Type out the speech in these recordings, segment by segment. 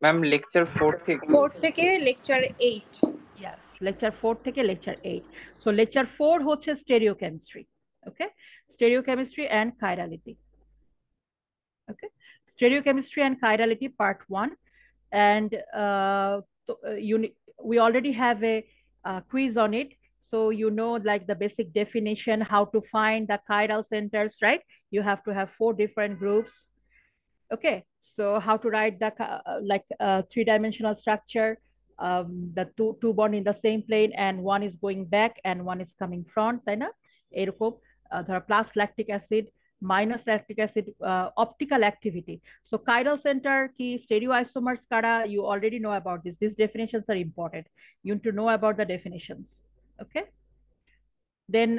Ma'am lecture 4 থেকে। 4 থেকে lecture 8। Yes, lecture 4 থেকে lecture 8. So lecture 4 হচ্ছে stereochemistry. Okay, stereochemistry and chirality. Okay, stereochemistry and chirality part 1. And we already have a quiz on it, so you know, like the basic definition, how to find the chiral centers, right? You have to have 4 different groups. Okay, so how to write the three-dimensional structure, the two bond in the same plane, and one is going back and one is coming front, তাই না? এরকম ধর plus lactic acid, minus lactic acid, optical activity. So chiral center ki stereoisomers kara, you already know about this. These definitions are important. You need to know about the definitions. Okay. Then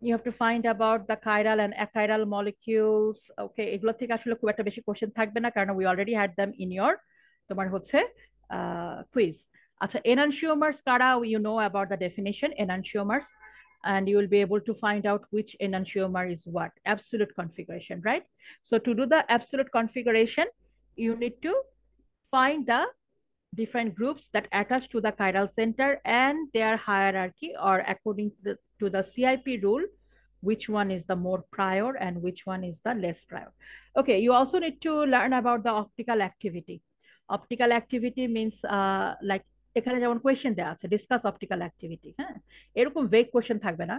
you have to find about the chiral and achiral molecules. Okay, এগুলো থেকে আসলে খুব একটা বেশি question থাকবে না, কারণ we already had them in your তোমার হচ্ছে quiz. আচ্ছা, enantiomers কারা, you know about the definition, enantiomers, and you will be able to find out which enantiomer is what. Absolute configuration, right? So to do the absolute configuration, you need to find the different groups that attach to the chiral center and their hierarchy, or according to the CIP rule, which one is the more prior and which one is the less prior. Okay, you also need to learn about the optical activity. Optical activity means like এখানে যেমন question দেওয়া আছে, discuss optical activity, হ্যাঁ, এরকম vague question থাকবে না।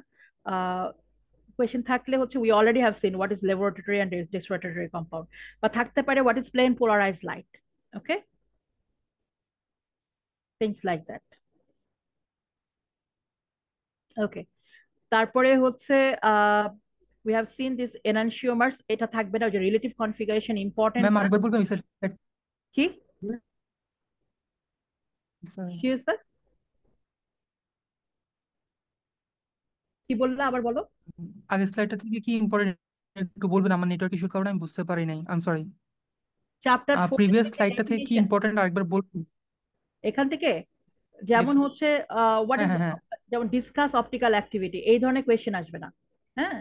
Question থাকলে হচ্ছে we already have seen what is laboratory and dextrorotatory compound, বা থাকতে পারে what is plane polarised light. Okay, things like that. Okay, তারপরে হচ্ছে we have seen this enantiomers, এটা থাকবে না, যে রিলেটিভ কনফিগারেশন ইম্পর্টেন্ট। ম্যাম আরেকবার বলবেন ওই স্যার? কি কি স্যার, কি বললে আবার বলো? আগের স্লাইডটা থেকে কি ইম্পর্টেন্ট একটু বলবেন? আমার নেটওয়ার্ক ইস্যুর কারণে আমি বুঝতে পারি নাই, I am sorry. Chapter previous স্লাইডটা থেকে কি ইম্পর্টেন্ট আরেকবার বলবেন? এখান থেকে যেমন হচ্ছে হোয়াট ইজ, যেমন ডিসকাস অপটিক্যাল অ্যাক্টিভিটি, এই ধরনের কোয়েশ্চেন আসবে না। হ্যাঁ,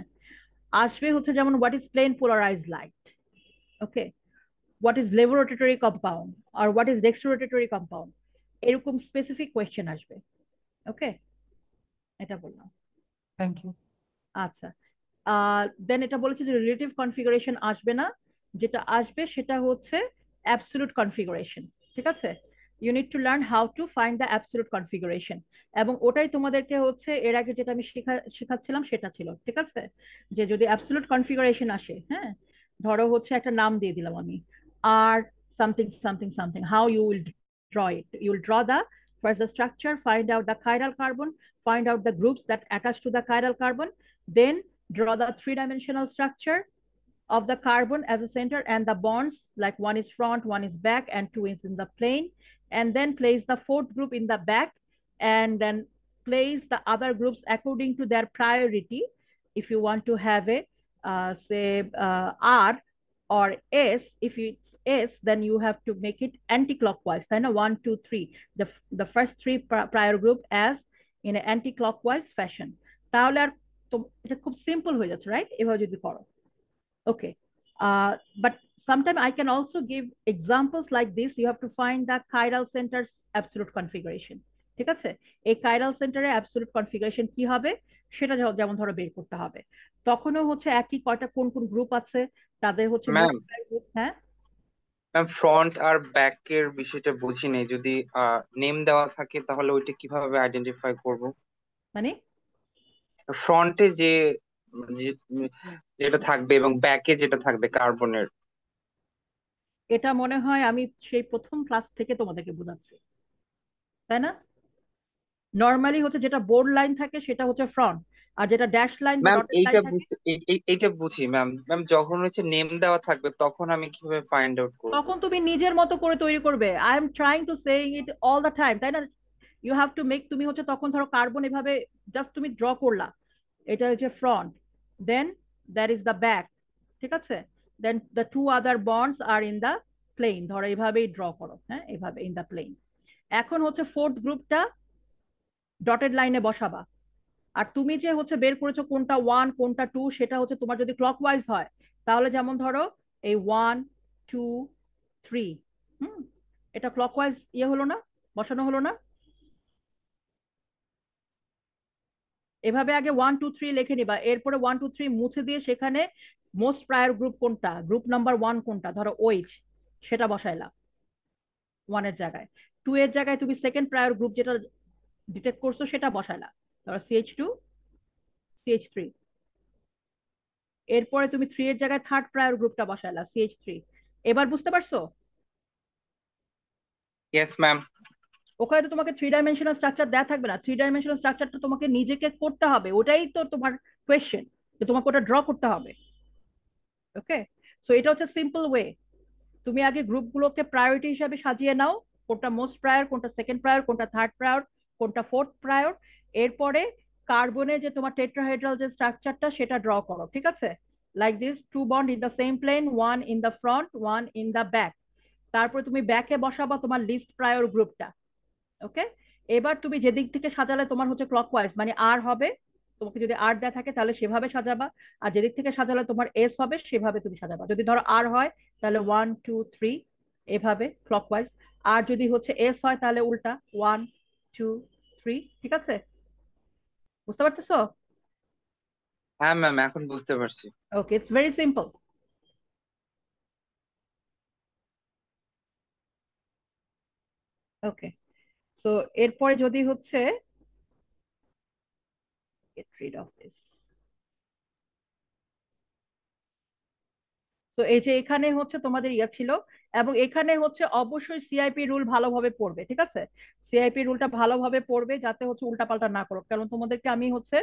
আসবে হচ্ছে যেমন what is plane polarised light, okay, what is levorotatory compound or what is dextrorotatory compound, এরকম স্পেসিফিক কোয়েশ্চেন আসবে। ওকে, এটা বললাম। Thank you. আচ্ছা, দেন এটা বলেছে যে রিলেটিভ কনফিগারেশন আসবে না, যেটা আসবে সেটা হচ্ছে অ্যাবসলিউট কনফিগারেশন। ঠিক আছে, you need to learn how to find the absolute configuration, এবং ওটাই তোমাদেরকে হচ্ছে এর আগে যেটা আমি শেখাচ্ছিলাম সেটা ছিল। ঠিক আছে, যে যদি অ্যাবসলিউট কনফিগারেশন আসে, হ্যাঁ, ধরো হচ্ছে একটা নাম দিয়ে দিলাম আমি, আর something something something, how you will draw it. You will draw the first the structure, find out the chiral carbon, find out the groups that attach to the chiral carbon, then draw the three-dimensional structure of the carbon as a center and the bonds, like one is front, one is back, and two is in the plane, and then place the fourth group in the back, and then place the other groups according to their priority. If you want to have a say R or S, if it's S, then you have to make it anti-clockwise, then 1 2 3, the first three prior group as in an anti-clockwise fashion, তাহলে আর তো এটা খুব simple হয়ে যাচ্ছে, right? এভাবে যদি করো, ওকে। But sometimes I can also give examples like this. You have to find the chiral center's absolute configuration. ঠিক আছে, এই chiral center এর absolute configuration কি হবে সেটা যেমন ধরো বের করতে হবে, তখনও হচ্ছে একই কয়টা কোন কোন গ্রুপ আছে তাদের হচ্ছে। ম্যাম হ্যাঁ ম্যাম, ফ্রন্ট আর ব্যাক এর বিষয়টা বুঝি নেই, যদি নেম দেওয়া থাকে তাহলে ওইটা কিভাবে আইডেন্টিফাই করব? মানে ফ্রন্টে যেটা থাকবে এবং ব্যাকে যেটা থাকবে কার্বনের। এটা মনে হয় আমি সেই প্রথম ক্লাস থেকে তোমাদেরকে বোঝাচ্ছি, তাই না? নর্মালি হচ্ছে যেটা বোল্ড লাইন থাকে সেটা হচ্ছে ফ্রন্ট, আর যেটা ড্যাশ লাইন বা ম্যাম ডটেড লাইন এইটা থাকে বুঝতে এইটা বুঝি ম্যাম। ম্যাম যখন হচ্ছে নেম দেওয়া থাকবে তখন আমি কিভাবে ফাইন্ড আউট করব? তখন তুমি নিজের মতো করে তৈরি করবে। I am trying to saying it all the time, তাই না? ইউ হ্যাভ টু মেক, তুমি হচ্ছে তখন ধরো কার্বন এভাবে জাস্ট তুমি ড্র করলা, এটা হচ্ছে front, then that is the back, ঠিক আছে, then the two other bonds are in the plane, ধরো এইভাবেই ড্র করো, হ্যাঁ, এইভাবে ইন দ্য প্লেন। এখন হচ্ছে ফোর্থ গ্রুপটা ডটেড লাইনে বসাবা, আর তুমি যে হচ্ছে বের করেছো কোনটা ওয়ান কোনটা টু, সেটা হচ্ছে তোমার যদি ক্লকওয়াইজ হয় তাহলে যেমন ধরো এই ওয়ান টু থ্রি, হুম, এটা ক্লকওয়াইজ ইয়ে হলো না, বসানো হলো না? এভাবে আগে 1 2 3 লিখে নিবা, এরপরে 1 2 3 মুছে দিয়ে সেখানে মোস্ট প্রায়র গ্রুপ কোনটা, গ্রুপ নাম্বার 1 কোনটা, ধরো ওইচ, সেটা বসাইলা 1 এর জায়গায়। 2 এর জায়গায় তুমি সেকেন্ড প্রায়র গ্রুপ যেটা ডিটেক্ট করছো সেটা বসাইলা, ধরো CH2 CH3। এরপরে তুমি 3 এর জায়গায় থার্ড প্রায়র গ্রুপটা বসাইলা CH3। এবার বুঝতে পারছো? Yes ma'am. ওখানে তো তোমাকে 3 ডাইমেনশনাল স্ট্রাকচার দেয়া থাকবে না, 3 ডাইমেনশনাল স্ট্রাকচারটা তোমাকে নিজেকে করতে হবে, ওটাই তো তোমার কোয়েশ্চেন, যে তোমাকে ওটা ড্র করতে হবে। ওকে, সো এটা হচ্ছে সিম্পল ওয়ে। তুমি আগে গ্রুপগুলোকে প্রায়োরিটি হিসাবে সাজিয়ে নাও, কোনটা মোস্ট প্রায়র, কোনটা সেকেন্ড প্রায়র, কোনটা থার্ড প্রায়র, কোনটা ফোর্থ প্রায়র। এরপরে কার্বনের যে তোমার টেট্রাহেড্রাল যে স্ট্রাকচারটা সেটা ড্র করো, ঠিক আছে? Like this, 2 bond in the same plane, 1 in the front, 1 in the back. তারপরে তুমি ব্যাকে বসাবা তোমার লিস্ট প্রায়র গ্রুপটা। ওকে, এবার তুমি যেদিক থেকে সাজালে তোমার হচ্ছে ক্লকওয়াইজ, মানে আর হবে, তোমাকে যদি আর দেয়া থাকে তাহলে সেভাবে সাজাবা। আর যেদিক থেকে সাজালে তোমার এস হবে সেভাবে তুমি সাজাবা। যদি ধরো আর হয় তাহলে 1 2 3 এভাবে ক্লকওয়াইজ। আর যদি হচ্ছে এস হয় তাহলে উল্টা 1 2 3। ঠিক আছে, বুঝতে পারতেছো? হ্যাঁ ম্যাম, এখন বুঝতে পারছি। Okay, it's very simple. Okay, so এরপরে যদি হচ্ছে get rid of this। তো এই যে এখানে হচ্ছে তোমাদের ইয়া ছিল, এবং এখানে হচ্ছে অবশ্যই সিআইপি রুল ভালোভাবে পড়বে, ঠিক আছে? সিআইপি রুলটা ভালোভাবে পড়বে যাতে হচ্ছে উল্টাপাল্টা না করো, কারণ তোমাদেরকে আমি হচ্ছে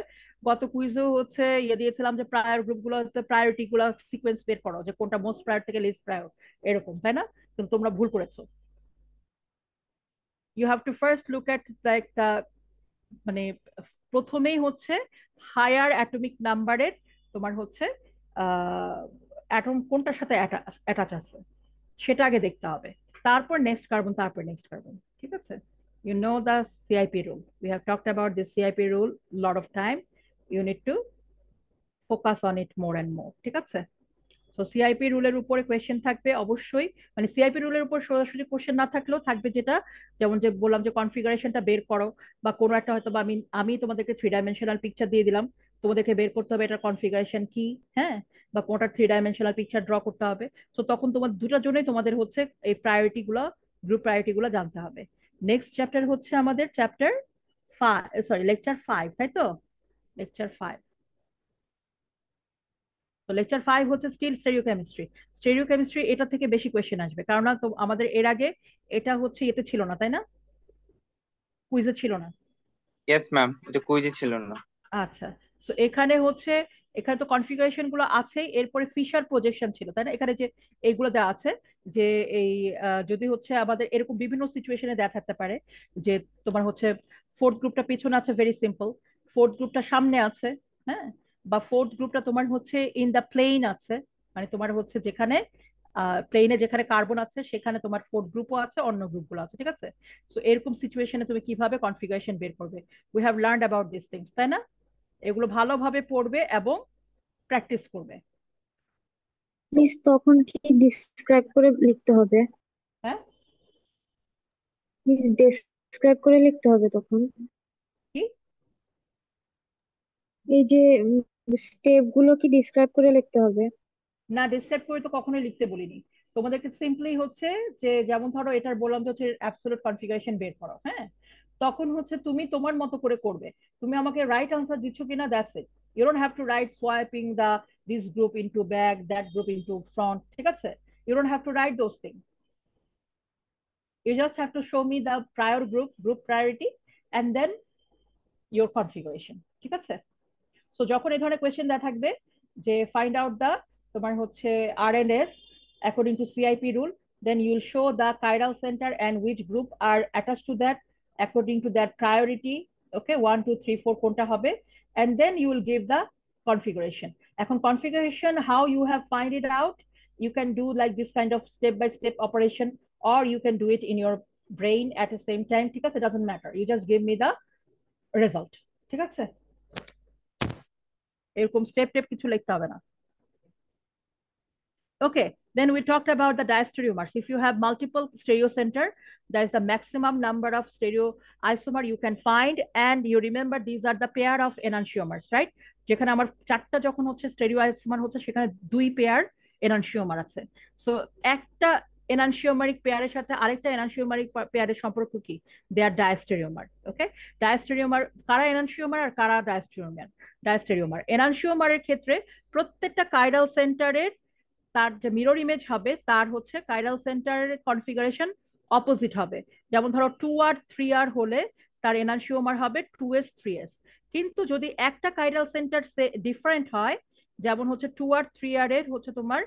গত কুইজেও হচ্ছে ইয়ে দিয়েছিলাম যে প্রায়র গ্রুপগুলো, প্রায়োরিটি গুলো সিকোয়েন্স বের করো, যে কোনটা মোস্ট প্রায়র থেকে লিস্ট প্রায়র, এরকম, তাই না? কিন্তু তোমরা ভুল করেছো। You have to first look at like the, মানে প্রথমেই হচ্ছে হায়ার অ্যাটমিক নাম্বারের তোমার হচ্ছে অ্যাটম কোনটার সাথে অ্যাটাচ আছে সেটা আগে দেখতে হবে, তারপর নেক্সট কার্বন, তারপর নেক্সট কার্বন। ঠিক আছে? You know the CIP rule. We have talked about this CIP rule lot of time. You need to focus on it more and more. ঠিক আছে? সো সিআইপি রুলের উপরে কোয়েশ্চেন থাকবে অবশ্যই, মানে CIP রুলের উপর সরাসরি কোয়েশ্চেন না থাকলেও থাকবে যেটা, যেমন যে বললাম যে কনফিগারেশনটা বের করো, বা কোনো একটা হয়তো বা আমি আমি তোমাদেরকে 3 ডাইমেনশনাল পিকচার দিয়ে দিলাম, তোমাদেরকে বের করতে হবে এটার কনফিগারেশন কি, হ্যাঁ, বা কোনটা 3 ডাইমেনশনাল পিকচার ড্র করতে হবে। তো তখন তোমার দুটার জন্যই তোমাদের হচ্ছে এই প্রায়োরিটি গুলো, গ্রুপ প্রায়োরিটি গুলো জানতে হবে। নেক্সট চ্যাপ্টার হচ্ছে আমাদের চ্যাপ্টার 5, সরি লেকচার 5, তাই তো? লেকচার 5। তো লেকচার 5 হচ্ছে স্টিল স্টেরিওকেমিস্ট্রি। স্টেরিওকেমিস্ট্রি এটা থেকে বেশি কোয়েশ্চেন আসবে, কারণ তো আমাদের এর আগে এটা হচ্ছে এতে ছিল না, তাই না? কুইজে ছিল না। ইয়েস ম্যাম, এটা কুইজে ছিল না। আচ্ছা, তো এখানে হচ্ছে, এখানে তো কনফিগারেশন গুলো আছেই, এরপরে ফিশার প্রজেকশন ছিল, তাই না? এখানে যে এইগুলো দেওয়া আছে, যে এই যদি হচ্ছে আমাদের এরকম বিভিন্ন সিচুয়েশনে দেওয়া থাকতে পারে, যে তোমার হচ্ছে ফোর্থ গ্রুপটা পিছনে আছে, ভেরি সিম্পল। ফোর্থ গ্রুপটা সামনে আছে, হ্যাঁ, বা ফোর্থ গ্রুপটা তোমার হচ্ছে ইন দা প্লেন আছে, মানে তোমার হচ্ছে যেখানে প্লেনে যেখানে কার্বন আছে সেখানে তোমার ফোর্থ গ্রুপও আছে, অন্য গ্রুপগুলো আছে, ঠিক আছে? সো এরকম সিচুয়েশনে তুমি কিভাবে কনফিগারেশন বের করবে, we have learned about this things, তাই না? এগুলো ভালোভাবে পড়বে এবং প্র্যাকটিস করবে। মিস তখন কি ডিসক্রাইব করে লিখতে হবে? হ্যাঁ, মিস ডিসক্রাইব করে লিখতে হবে তখন? কি? এই যে স্টেপ গুলো কি ডিসক্রাইব করে লিখতে হবে? না, ডিসক্রাইব করে তো কখনোই লিখতে বলিনি তোমাদেরকে, সিম্পলি হচ্ছে যে যেমন ধরো এটার বললাম যে হচ্ছে অ্যাবসলিউট কনফিগারেশন বের করো, হ্যাঁ, তখন হচ্ছে তুমি তোমার মতো করে করবে। তুমি আমাকে রাইট আনসার দিচ্ছ কিনা, that's it. You don't have to write swiping the this group into back, that group into front, ঠিক আছে? You don't have to write those thing, you just have to show me the prior group priority, and then your configuration। ঠিক আছে? So যখন এই ধরনের question দেওয়া থাকবে যে ফাইন্ড আউট দা তোমার হচ্ছে RNS according to CIP rule, then you'll show the chiral center and which group are attached to that according to that priority। Okay, 1 2 3 4 কোনটা হবে, and then you will give the configuration। এখন configuration, how you have find it out, you can do like this kind of step by step operation, or you can do it in your brain at the same time, ঠিক আছে? doesn't matter, you just give me the result। ঠিক আছে? এরকম step tape কিছু লিখতে হবে না। Okay, then we talked about the diastereomers. If you have multiple stereocenter, there is the maximum number of stereoisomer you can find, and you remember these are the pair of enantiomers, right? যেখানে আমার চারটা যখন হচ্ছে স্টেরিওআইসোমার হচ্ছে সেখানে দুই pair enantiomer আছে। So একটা এনানসিওমারিক পেয়ারের সাথে আরেকটা এনানসিওমারিক পেয়ারের সম্পর্ক কি? দে আর ডায়াস্টেরিওমার। ওকে, ডায়াস্টেরিওমার কারা এনানসিওমার আর কারা ডায়াস্টেরিওমার? ডায়াস্টেরিওমার এনানসিওমারের ক্ষেত্রে প্রত্যেকটা কাইরাল সেন্টারের তার যে মিরর ইমেজ হবে তার হচ্ছে কাইরাল সেন্টারের কনফিগারেশন অপোজিট হবে। যেমন ধরো 2R 3R হলে তার এনানসিওমার হবে 2S 3S। কিন্তু যদি একটা কাইরাল সেন্টার ডিফারেন্ট হয়, যেমন হচ্ছে 2R 3R এর হচ্ছে তোমার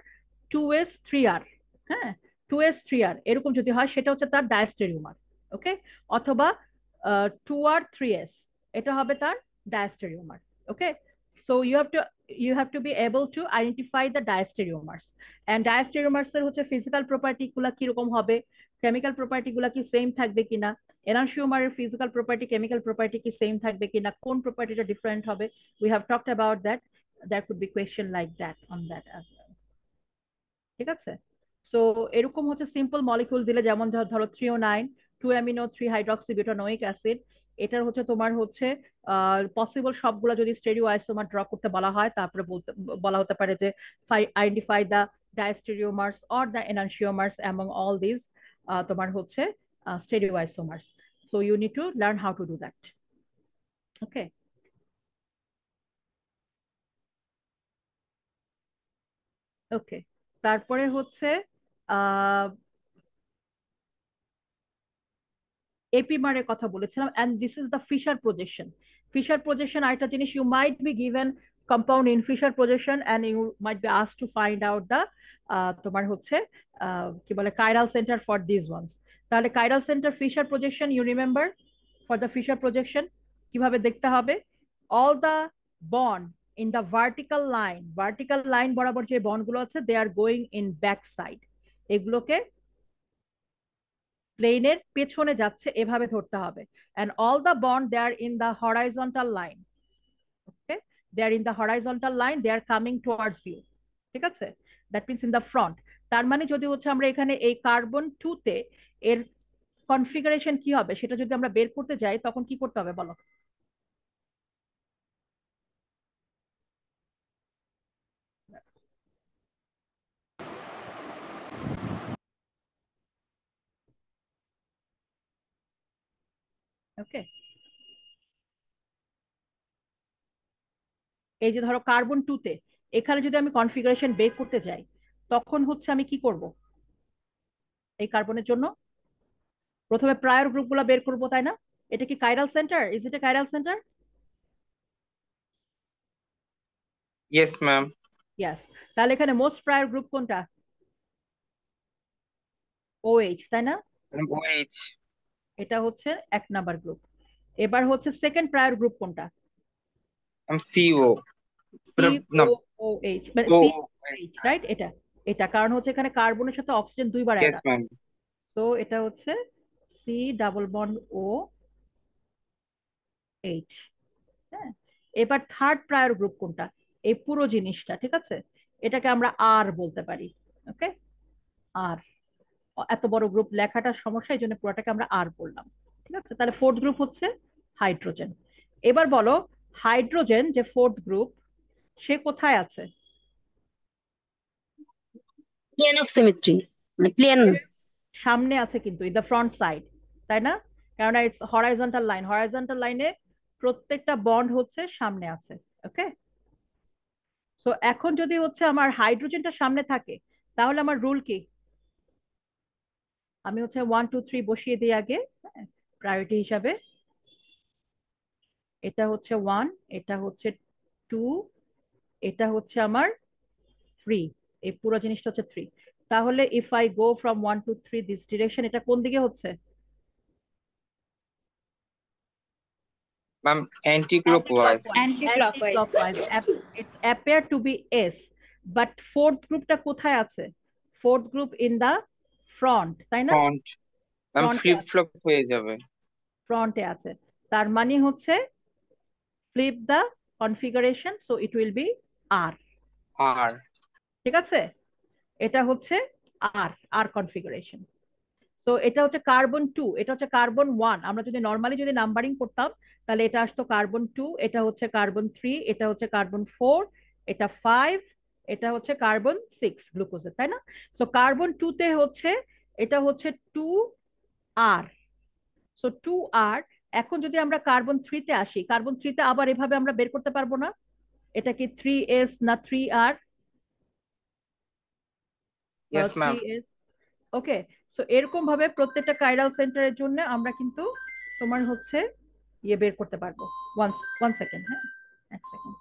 2S 3R, হ্যাঁ 2S 3R এরকম যদি হয় সেটা হচ্ছে তার ডায়াস্টেরিওমার। ওকে, অথবা 2R 3S এটা হবে তার ডায়াস্টেরিওমার। ওকে, so you have to be able to identify the diastereomers, and diastereomers এর হচ্ছে ফিজিক্যাল প্রপার্টি গুলা কিরকম হবে, কেমিক্যাল প্রপার্টি গুলা কি সেম থাকবে কিনা, এনানসিওমারের ফিজিক্যাল প্রপার্টি কেমিক্যাল প্রপার্টি কি সেম থাকবে কিনা, কোন প্রপার্টিটা ডিফারেন্ট হবে। we have talked about that. There could be question like that on that as well. ঠিক আছে, সো এরকম হচ্ছে সিম্পল মলিকিউল দিলে, যেমন ধরো 309 2 অ্যামিনো 3 হাইড্রক্সি বিউটানোইক অ্যাসিড, এটার হচ্ছে তোমার হচ্ছে পসিবল সবগুলো যদি স্টেরিও আইসোমার ড্র করতে বলা হয়, তারপরে বলা হতে পারে যে identify the diastereomers or the enantiomers among all this তোমার হচ্ছে stereoisomers. So you need to learn how to do that. Okay, okay, তারপরে হচ্ছে এপিমারের কথা বলেছিলাম, and this is the Fisher projection. Fisher projection আরেকটা জিনিস, you might be given compound in Fisher projection and you might be asked to find out the তোমার হচ্ছে কি বলে chiral center for these ones. তাহলে chiral center Fisher projection you remember, for the Fisher projection কিভাবে দেখতে হবে? all the bond in the vertical line বরাবর যে বন্ড গুলো আছে they are going in back side, এগুলোকে প্লেনের পেছনে যাচ্ছে এভাবে ধরতে হবে, and all the bond they are in the horizontal line. Okay, they are in the horizontal line, they are coming towards you. ঠিক আছে, that means in the front. তার মানে যদি হচ্ছে আমরা এখানে এই কার্বন 2 তে এর কনফিগারেশন কি হবে সেটা যদি আমরা বের করতে যাই তখন কি করতে হবে বলো? ওকে, এই যে ধরো কার্বন 2 তে এখানে যদি আমি কনফিগারেশন বের করতে যাই তখন হচ্ছে আমি কি করব? এই কার্বনের জন্য প্রথমে প্রায়র গ্রুপগুলো বের করব, তাই না? এটা কি chiral centre? Is it A chiral centre? Yes ma'am. Yes, তাহলে এখানে মোস্ট প্রায়র গ্রুপ কোনটা? OH, তাই না? ওএইচ। এটা হচ্ছে 1 নাম্বার গ্রুপ। এবার হচ্ছে সেকেন্ড প্রায়র গ্রুপ কোনটা? সিও। না, COOH, মানে ও COH, রাইট? এটা এটা কারণ হচ্ছে এখানে কার্বনের সাথে অক্সিজেন দুইবার অ্যাড ইয়েস আছে, ম্যাম। সো এটা হচ্ছে C ডাবল বন্ড OH। হ্যাঁ, এবার থার্ড প্রায়র গ্রুপ কোনটা? এই পুরো জিনিসটা, ঠিক আছে, এটাকে আমরা আর বলতে পারি। ওকে, আর এত বড় গ্রুপ লেখাটা সমস্যা, এই জন্য পুরোটাকে আমরা আর বললাম। ঠিক আছে, তাহলে ফোর্থ গ্রুপ হচ্ছে হাইড্রোজেন। এবার বলো হাইড্রোজেন যে ফোর্থ গ্রুপ সে কোথায় আছে? প্লেন অফ সিমেট্রি, মানে প্লেন সামনে আছে, কিন্তু ইন দ্য ফ্রন্ট সাইড, তাই না? কারণ ইটস হরাইজন্টাল লাইনে প্রত্যেকটা বন্ড হচ্ছে সামনে আছে। ওকে, সো এখন যদি হচ্ছে আমার হাইড্রোজেনটা সামনে থাকে তাহলে আমার রুল কি? আমি হচ্ছে 1 2 3 বসিয়ে দিই আগে প্রায়োরিটি হিসাবে। এটা হচ্ছে 1, এটা হচ্ছে 2, এটা হচ্ছে আমার 3, এই পুরো জিনিসটা হচ্ছে 3। তাহলে if I go from 1 2 3 this direction, এটা কোন দিকে হচ্ছে? Ma'am anti clockwise. Anti-clockwise. It's appear to be S, but fourth গ্রুপটা কোথায় আছে? fourth group in the front, তাই না? ফ্রন্ট। ম্যাম ফ্লিপ ফ্লপ হয়ে যাবে। ফ্রন্টে আছে, তার মানে হচ্ছে flip the configuration, so it will be R। আর ঠিক আছে, এটা হচ্ছে আর আর কনফিগারেশন। সো এটা হচ্ছে কার্বন 2, এটা হচ্ছে কার্বন 1। আমরা যদি নর্মালি যদি নাম্বারিং করতাম তাহলে এটা আসতো কার্বন 2, এটা হচ্ছে কার্বন 3, এটা হচ্ছে কার্বন 4, এটা 5, এটা হচ্ছে কার্বন 6 গ্লুকোজের, তাই না? সো কার্বন 2 তে হচ্ছে এটা হচ্ছে 2R। So 2R। এখন যদি আমরা কার্বন 3 তে আসি, কার্বন 3 তে আবার এভাবে আমরা বের করতে পারবো না, এটা কি 3S না 3R? Yes ma'am. 3S। ওকে। সো এরকম ভাবে প্রত্যেকটা কাইরাল সেন্টারের জন্য আমরা কিন্তু তোমার হচ্ছে ইয়ে বের করতে পারবো। ওয়ান ওয়ান সেকেন্ড, হ্যাঁ, এক সেকেন্ড।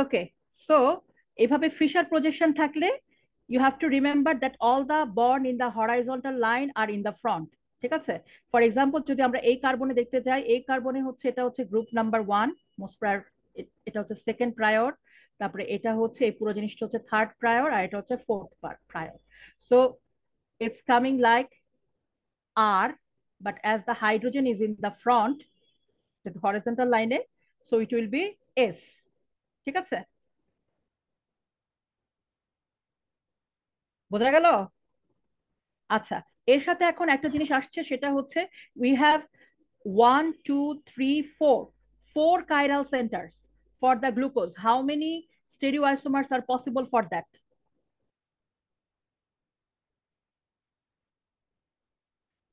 ওকে। সো এভাবে ফিশার প্রজেকশন থাকলে you have to remember that all the bond in the horizontal line are in the front. ঠিক আছে? ফর এক্সাম্পল যদি আমরা এই কার্বনে দেখতে যাই, এই কার্বনে হচ্ছে এটা হচ্ছে গ্রুপ নাম্বার 1 মোস্ট প্রায়র, এটা হচ্ছে সেকেন্ড প্রায়র, তারপরে এটা হচ্ছে এই পুরো জিনিসটা হচ্ছে থার্ড প্রায়র, আর এটা হচ্ছে fourth prior. So it's coming like R, but as the hydrogen is in the front horizontal লাইনে, so it will be S. ঠিক আছে? বোঝা গেল? আচ্ছা, এর সাথে এখন একটা জিনিস আসছে, সেটা হচ্ছে we have 1 2 3 4 4 chiral centers for the glucose. How many stereoisomers are possible for that?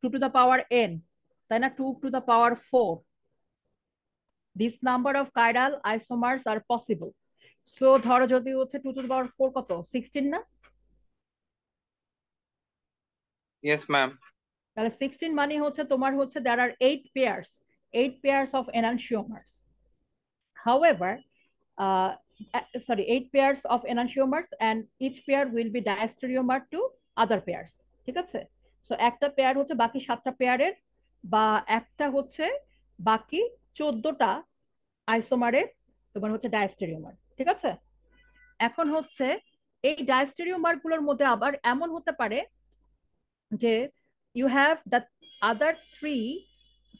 2 to the power n, তাই না? 2 to the power 4. This number of chiral isomers are possible. So ধরো যদি হচ্ছে 2 to the power 4 কত, 16 না? Yes ma'am. তাহলে 16 মানে হচ্ছে তোমার হচ্ছে there are 8 pairs of enantiomers. However, sorry, 8 pairs of enantiomers, and each pair will be diastereomer to other pairs. ঠিক আছে? সো একটা পেয়ার হচ্ছে বাকি 7টা পেয়ারের, বা একটা হচ্ছে বাকি 14টা আইসোমারের তোমার হচ্ছে ডায়াস্টেরিওমার। ঠিক আছে? এখন হচ্ছে এই ডায়াস্টেরিওমার গুলোর মধ্যে আবার এমন হতে পারে যে you have the other 3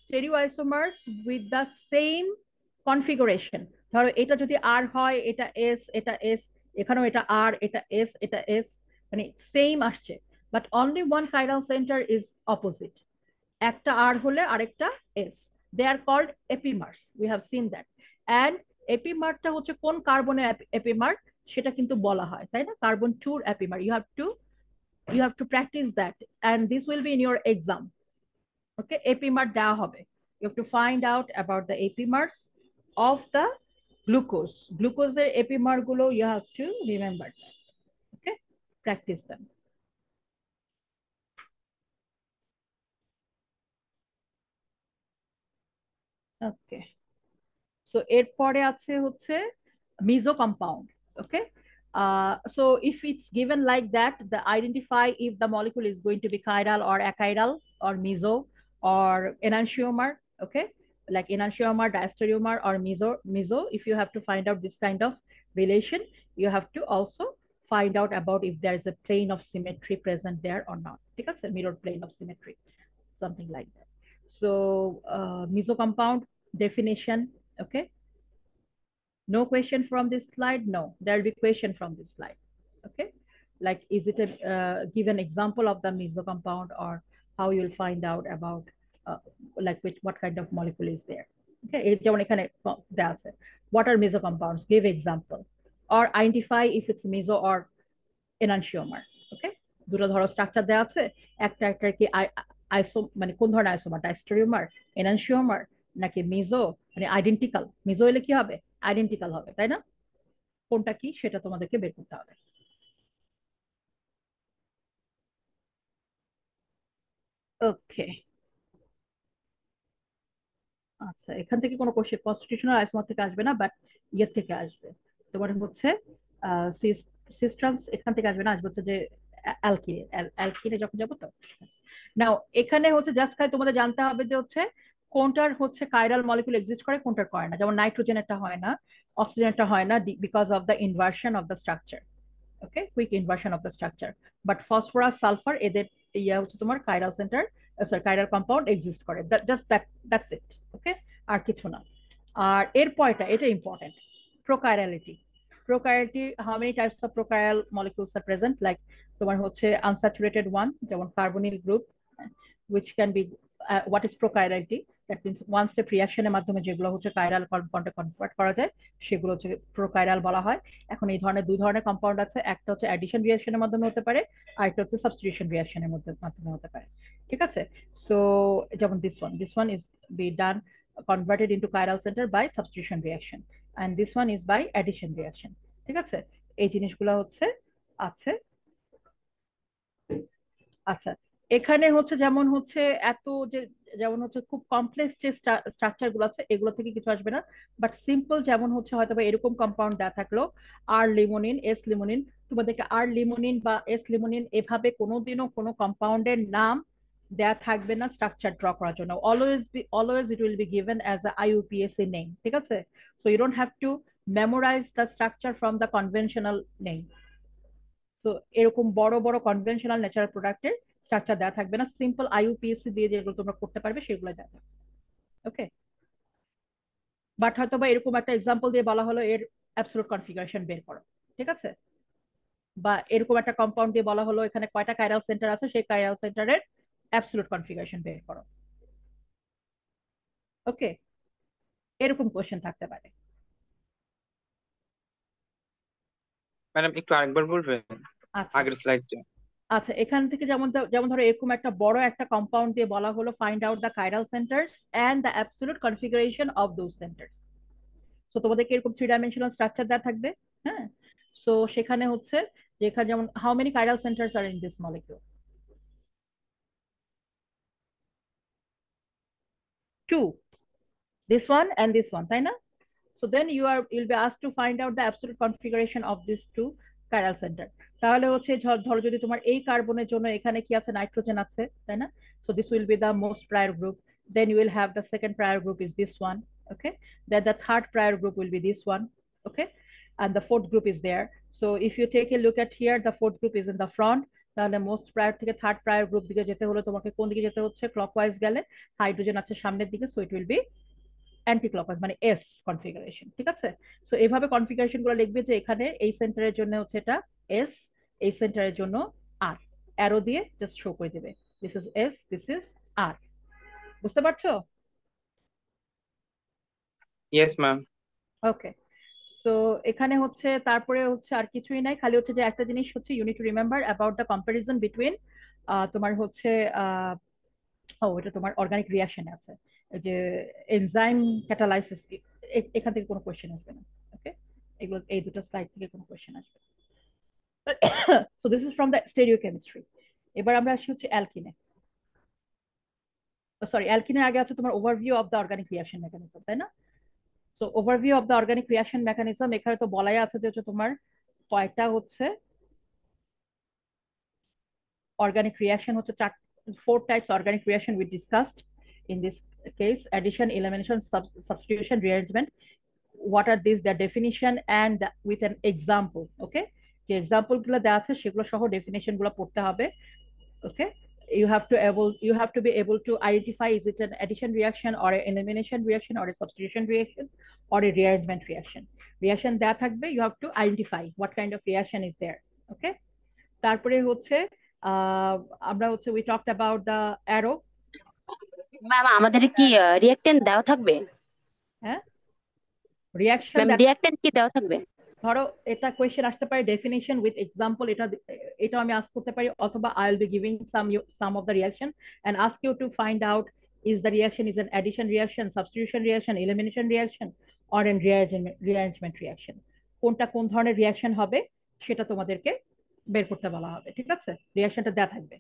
stereoisomers with the same configuration. ধরো এটা যদি আর হয়, এটা এস, এটা এস, এখানেও এটা আর, এটা এস, এটা এস, মানে সেম আসছে, but only one chiral centre is opposite. একটা আর হলে আরেকটা S. They are called epimers, we have seen that. And এপিমারটা হচ্ছে কোন কার্বনের এপিমার সেটা কিন্তু বলা হয়, তাই না? Carbon 2 epimer. You have to practice that, and this will be in your exam. Okay, epimer দেওয়া হবে। You have to find out about the epimers of the glucose. Glucose এর epimer গুলো you have to remember that. Okay, practice them. Okay, so এরপরে আছে হচ্ছে meso compound. Okay, so if it's given like that, the identify if the molecule is going to be chiral or achiral or meso or enantiomer. Okay, like enantiomer, diastereomer or meso. If you have to find out this kind of relation, you have to also find out about if there is a plane of symmetry present there or not. ঠিক আছে, mirror plane of symmetry, something like that. So meso compound definition. Okay, no question from this slide. No, there will be question from this slide. Okay, like is it a give an example of the meso compound, or how you'll find out about like what kind of molecule is there. Okay, যেমন এখানে দেয়া আছে, what are meso compounds, give example, or identify if it's meso or enantiomer. ওকে, দুটো ধরো structure দেওয়া আছে, একটা কি আইসো মানে কোন ধরনের আইসোমার, ডাইস্টেরিওমার, এনানশিওমার, নাকি মেজো, মানে আইডেন্টিক্যাল। মেজো হলে কি হবে, আইডেন্টিক্যাল হবে, তাই না? কোনটা কি সেটা তোমাদেরকে বের করতে হবে। ওকে, আচ্ছা, এখান থেকে কোনো কোশ্চেন কনস্টিটিউশনাল আইসোমার থেকে আসবে না, বাট ইয়ের থেকে আসবে, তোমার হচ্ছে সিস্ট্রান্স এখান থেকে আসবে না, আসবে হচ্ছে যে অ্যালকিনে। অ্যালকিনে যখন যাবো তো নাও এখানে হচ্ছে জাস্ট খালি তোমাদের জানতে হবে যে হচ্ছে কোনটার হচ্ছে কাইরাল মলিকুল এক্সিস্ট করে, কোনটার করে না। যেমন নাইট্রোজেন একটা হয় না, অক্সিজেন একটা হয় না, because of the inversion of the structure. Okay, quick inversion of the structure. But phosphorus, sulphur এদের ইয়া হচ্ছে তোমার chiral centre, sorry chiral compound exist করে, জাস্ট দ্যাটস ইট। ওকে, আর কিছু না। আর এর পয়টা, এটা important, prochirality. Prochirality, how many types of prochiral molecules are present, like তোমার হচ্ছে আনস্যাচুরেটেড ওয়ান, যেমন carbonyl group, which can be what is prochirality, that means one step reaction এর মাধ্যমে যেগুলো হচ্ছে কাইরাল কম্পাউন্ডে কনভার্ট করা যায় সেগুলো হচ্ছে প্রোকাইরাল বলা হয়। এখন এই ধরনের দুই ধরনের কম্পাউন্ড আছে, একটা হচ্ছে অ্যাডিশন রিঅ্যাকশনের মাধ্যমে হতে পারে, আর একটা হচ্ছে সাবস্টিটিউশন রিঅ্যাকশনের মাধ্যমে হতে পারে। ঠিক আছে, সো যেমন this one is be done converted into chiral center by substitution reaction, and this one is by addition reaction. ঠিক আছে, এই জিনিসগুলো হচ্ছে আছে। আচ্ছা, এখানে হচ্ছে যেমন হচ্ছে এত যে, যেমন হচ্ছে খুব কমপ্লেক্স যে স্ট্রাকচার গুলো আছে এগুলো থেকে কিছু আসবে না, বাট সিম্পল যেমন হচ্ছে হয়তো বা এরকম কম্পাউন্ড দেওয়া থাকলো, আর লিমোনিন, এস লিমোনিন, তোমাদেরকে আর লিমোনিন বা এস লিমোনিন এভাবে কোনোদিনও কোনো কম্পাউন্ডের নাম দেয়া থাকবে না স্ট্রাকচার ড্র করার জন্য। Always it will be given as a IUPAC name. ঠিক আছে, so you don't have to memorise the structure from the conventional name. তো এরকম বড় বড় কনভেনশনাল ন্যাচারাল প্রোডাক্টের স্ট্রাকচার দেওয়া থাকবে না, সিম্পল IUPAC দিয়ে যেগুলো তোমরা করতে পারবে সেগুলো দেওয়া থাকবে। ওকে, বাট হয়তো বা এরকম একটা এক্সাম্পল দিয়ে বলা হলো এর অ্যাবসলিউট কনফিগারেশন বের করো। ঠিক আছে, বা এরকম একটা কম্পাউন্ড দিয়ে বলা হলো এখানে কয়টা কাইরাল সেন্টার আছে, সেই কাইরাল সেন্টারের অ্যাবসলিউট কনফিগারেশন বের করো। ওকে, এরকম কোশ্চেন থাকতে পারে। ম্যাডাম একটু আরেকবার বলবেন আচ্ছা আগের স্লাইডটা? আচ্ছা, এখান থেকে যেমন যেমন ধরো এরকম একটা বড় একটা কম্পাউন্ড দিয়ে বলা হলো find out the chiral centres and the absolute configuration of those centres. So তোমাদেরকে এরকম 3 ডাইমেনশনাল স্ট্রাকচার দেওয়া থাকবে। হ্যাঁ, সো সেখানে হচ্ছে যে এখানে যেমন how many chiral centres are in this molecule, 2, this one and this one, তাই না? So then you'll be asked to find out the absolute configuration of these two chiral center. তাহলে হচ্ছে ধরো যদি তোমার এই কার্বনের জন্য এখানে কি আছে, নাইট্রোজেন আছে, তাই না? So this will be the most prior group. Then you will have the second prior group is this one. Okay, then the third prior group will be this one. Okay, and the fourth group is there. So if you take a look at here, the fourth group is in the front. তাহলে most prior থেকে third prior group দিকে যেতে হলে তোমাকে কোন দিকে যেতে হচ্ছে, ক্লকওয়াইজ গেলে হাইড্রোজেন আছে সামনের দিকে, so it will B anti clockwise মানে এস কনফিগারেশন। ঠিক আছে, সো এইভাবে কনফিগারেশন গুলো লিখবে যে এখানে এই সেন্টারের জন্য হচ্ছে এটা এস, এই সেন্টারের জন্য আর, অ্যারো দিয়ে জাস্ট শো করে দেবে this is S, this is R. বুঝতে পারছো? Yes ma'am. ওকে, সো এখানে হচ্ছে তারপরে হচ্ছে আর কিছুই নাই, খালি হচ্ছে যে একটা জিনিস হচ্ছে you need to remember about the comparison between তোমার হচ্ছে এটা তোমার অর্গানিক রিঅ্যাকশনে আছে যে এনজাইম ক্যাটালাইসিস, এখান থেকে কোনো কোশ্চেন আসবে না। ওকে, এগুলো এই দুটো স্লাইড থেকে কোনো কোশ্চেন আসবে। So this is from the stereochemistry. এবার আমরা আসি হচ্ছে অ্যালকিনে। সরি, অ্যালকিনের আগে আছে তোমার overview of the organic reaction mechanism, তাই না? So overview of the organic reaction mechanism, এখানে তো বলাই আছে যে হচ্ছে তোমার কয়টা হচ্ছে organic reaction হচ্ছে 4 types organic reaction we discussed in this case: addition, elimination, substitution, rearrangement. what are these, their definition and with an example. Okay, যে এক্সাম্পল গুলো দেওয়া আছে সেগুলো সহ ডেফিনেশন গুলো পড়তে হবে। Okay, you have to be able to identify, is it an addition reaction or an elimination reaction or a substitution reaction or a rearrangement reaction. Reaction দেয়া থাকবে, you have to identify what kind of reaction is there. Okay, তারপরে হচ্ছে আমরা হচ্ছে we talked about the arrow. Ma'am আমাদের কি reactant দেওয়া থাকবে? হ্যাঁ, রিয়াকশন ম্যাম রিঅ্যাকট্যান্ট কি দেওয়া থাকবে? ধরো এটা কোয়েশ্চেন আসতে পারে ডেফিনিশন উইথ এক্সাম্পল, এটা আমি আস্ক করতে পারি, অথবা I will B giving some of the reaction and ask you to find out is the reaction is an addition reaction, substitution reaction, elimination reaction or an rearrangement reaction. কোনটা কোন ধরনের reaction হবে সেটা তোমাদেরকে বের করতে বলা হবে। ঠিক আছে, রিয়াকশনটা দেয়া থাকবে,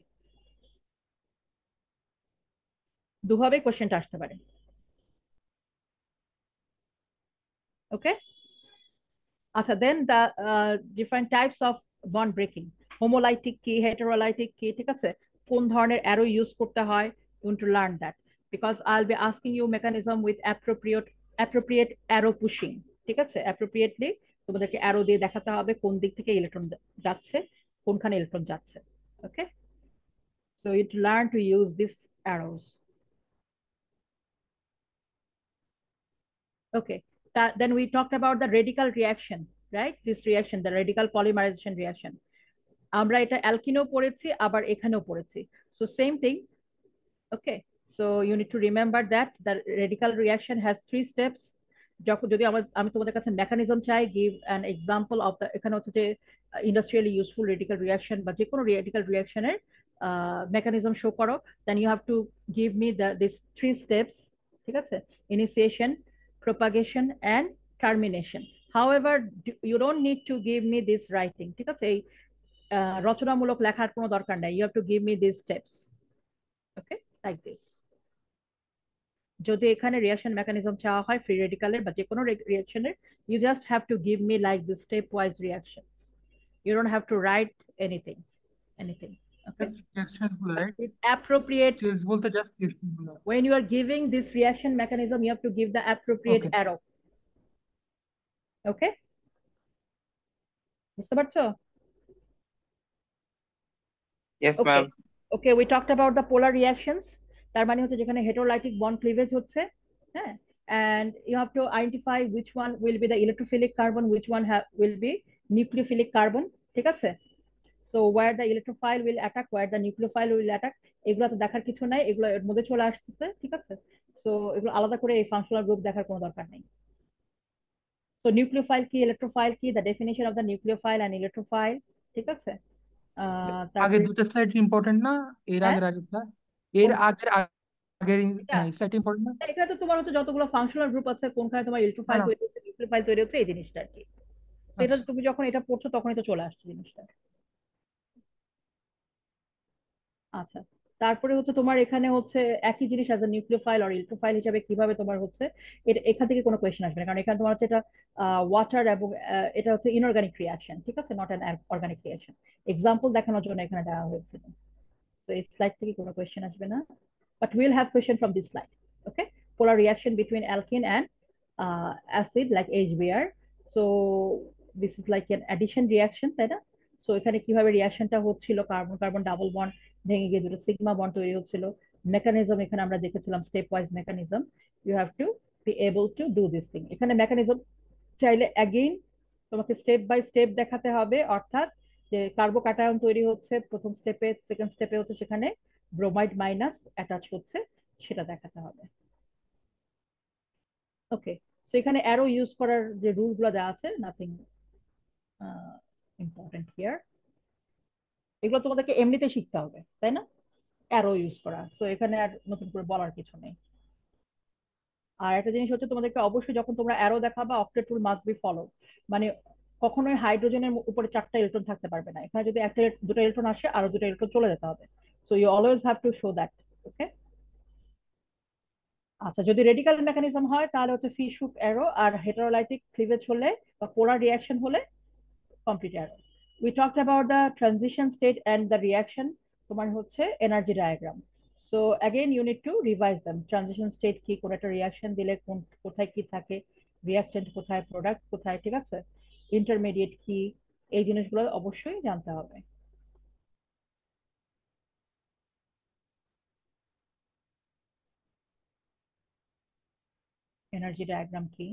দুভাবে কোয়েশ্চেনটা আসতে পারে। ওকে, আচ্ছা, then the different types of bond breaking, homolytic কি, হেটেরোলাইটিক কি, ঠিক আছে, কোন ধরনের অ্যারো ইউজ করতে হয়, you to learn that because I will be asking you mechanism with appropriate arrow pushing. ঠিক আছে, অ্যাপ্রোপ্রিয়েটলি তোমাদেরকে অ্যারো দিয়ে দেখাতে হবে কোন দিক থেকে ইলেকট্রন যাচ্ছে, কোনখানে ইলেকট্রন যাচ্ছে। Okay, so you to learn to use this arrows. Okay, then we talked about the radical reaction, right? This reaction, the radical polymerization reaction. আমরা এটা অ্যালকিনেও পড়েছি, আবার এখানেও পড়েছি। So same thing. Okay, so you need to remember that the radical reaction has 3 steps. যদি আমি তোমাদের কাছে মেকানিজম চাই, give an example of the, এখানে হচ্ছে যে ইন্ডাস্ট্রিয়ালি ইউজফুল রেডিক্যাল রিয়াকশন বা যে কোনো রেডিক্যাল রিয়াকশনের মেকানিজম শো করো, then you have to give me these 3 steps. ঠিক আছে, initiation, propagation and termination. However, you don't need to give me this writing. ঠিক আছে, এই রচনামূলক লেখার কোনো দরকার নাই, you have to give me these steps. Okay, like this. যদি এখানে রিঅ্যাকশন মেকানিজম চাওয়া হয় ফ্রি রেডিক্যালের বা যে কোনো রিঅ্যাকশনের, you just have to give me like the stepwise reactions. You don't have to write anything. Okay, reactions গুলো right, with appropriate, steps বলতে just reaction গুলো। when you are giving this reaction mechanism, you have to give the appropriate Okay. arrow. Okay, বুঝতে পারছো? Yes, Okay. ma'am. Okay, we talked about the polar reactions. তার মানে হচ্ছে যেখানে heterolytic bond cleavage হচ্ছে, হ্যাঁ, and you have to identify which one will be the electrophilic carbon, which one will be nucleophilic carbon. ঠিক আছে, so where the electrophile will attack, where the nucleophile will attack, এগুলো তো দেখার কিছু নাই, এগুলো এর মধ্যে চলে আসতেছে। ঠিক আছে, so এগুলো আলাদা করে এই ফাংশনাল গ্রুপ দেখার কোনো দরকার নেই। So nucleophile কি, electrophile কি, the definition of the nucleophile and electrophile. ঠিক আছে, আগে তারপরে দুটো স্লাইড ইম্পর্টেন্ট না? এর হ্যাঁ, আগেরটা, এর কোনটা? আগের এটা স্লাইড ইম্পর্টেন্ট না? এটা তো তোমার হচ্ছে যতগুলো ফাংশনাল গ্রুপ আছে, কোনখানে তোমার না ইলেকট্রোফাইল না, তৈরি হচ্ছে, নিউক্লিওফাইল তৈরি হচ্ছে, এই জিনিসটা আর কি। সেটা আচ্ছা তুমি যখন এটা পড়ছো তখনই তো চলে আসছে জিনিসটা। আচ্ছা, তারপরে হচ্ছে তোমার এখানে হচ্ছে একই জিনিস অ্যাজ এ নিউক্লিওফাইল আর ইলেকট্রোফাইল হিসাবে কিভাবে তোমার হচ্ছে, এটা এখান থেকে কোনো কোয়েশ্চেন আসবে না, কারণ এখানে তোমার হচ্ছে এটা ওয়াটার এবং এটা হচ্ছে ইনঅর্গানিক রিয়াকশন। ঠিক আছে, not an organic reaction. Example দেখানোর জন্য এখানে দেওয়া হয়েছিল। তো এই স্লাইড থেকে কোনো কোয়েশ্চেন আসবে না, but we'll have question from this slide. Okay, polar reaction between alkene and acid like HBr. So this is like an addition reaction, তাই না? So এখানে কিভাবে রিঅ্যাকশনটা হচ্ছিল, কার্বন কার্বন ডাবল বন্ড ভেঙে গিয়ে দুটো সিগমা বন্ড তৈরি হচ্ছিল, মেকানিজম এখানে আমরা দেখেছিলাম step wise mechanism. You have to be able to do this thing. এখানে মেকানিজম চাইলে অ্যাগেইন তোমাকে স্টেপ বাই স্টেপ দেখাতে হবে, অর্থাৎ যে কার্বোকাটায়ন তৈরি হচ্ছে প্রথম স্টেপে, সেকেন্ড স্টেপে হচ্ছে সেখানে ব্রোমাইড মাইনাস অ্যাটাচ হচ্ছে, সেটা দেখাতে হবে। ওকে, সো এখানে অ্যারো ইউজ করার যে রুল গুলো দেওয়া আছে, নাথিং ইম্পর্টেন্ট হিয়ার, এগুলো তোমাদেরকে এমনিতে শিখতে হবে, তাই না, অ্যারো ইউজ করা। সো এখানে আর নতুন করে বলার কিছু নেই। আর একটা জিনিস হচ্ছে, তোমাদেরকে অবশ্যই যখন তোমরা অ্যারো দেখাবা, octet rule must be follow, মানে কখনোই হাইড্রোজেনের উপরে 4টা ইলেকট্রন থাকতে পারবে না। এখানে যদি একটা দুটো ইলেকট্রন আসে, আরো 2টা ইলেকট্রন চলে যেতে হবে। So you always have to show that. Okay, আচ্ছা, যদি রেডিক্যাল মেকানিজম হয় তাহলে হচ্ছে ফিশ হুক অ্যারো, আর হেটারোলাইটিক ক্লিভেজ হলে বা পোলার রিয়াকশন হলে complete arrow. We talked about the transition state and the reaction, তোমার হচ্ছে energy diagram. So again you need to revise them. Transition state কি, কোন একটা রিয়াকশন দিলে কোথায় কি থাকে, রিয়াকটেন্ট কোথায়, প্রোডাক্ট কোথায়, ঠিক আছে, ইন্টারমিডিয়েট কি, এই জিনিসগুলো অবশ্যই জানতে হবে। এনার্জি ডায়াগ্রাম কি?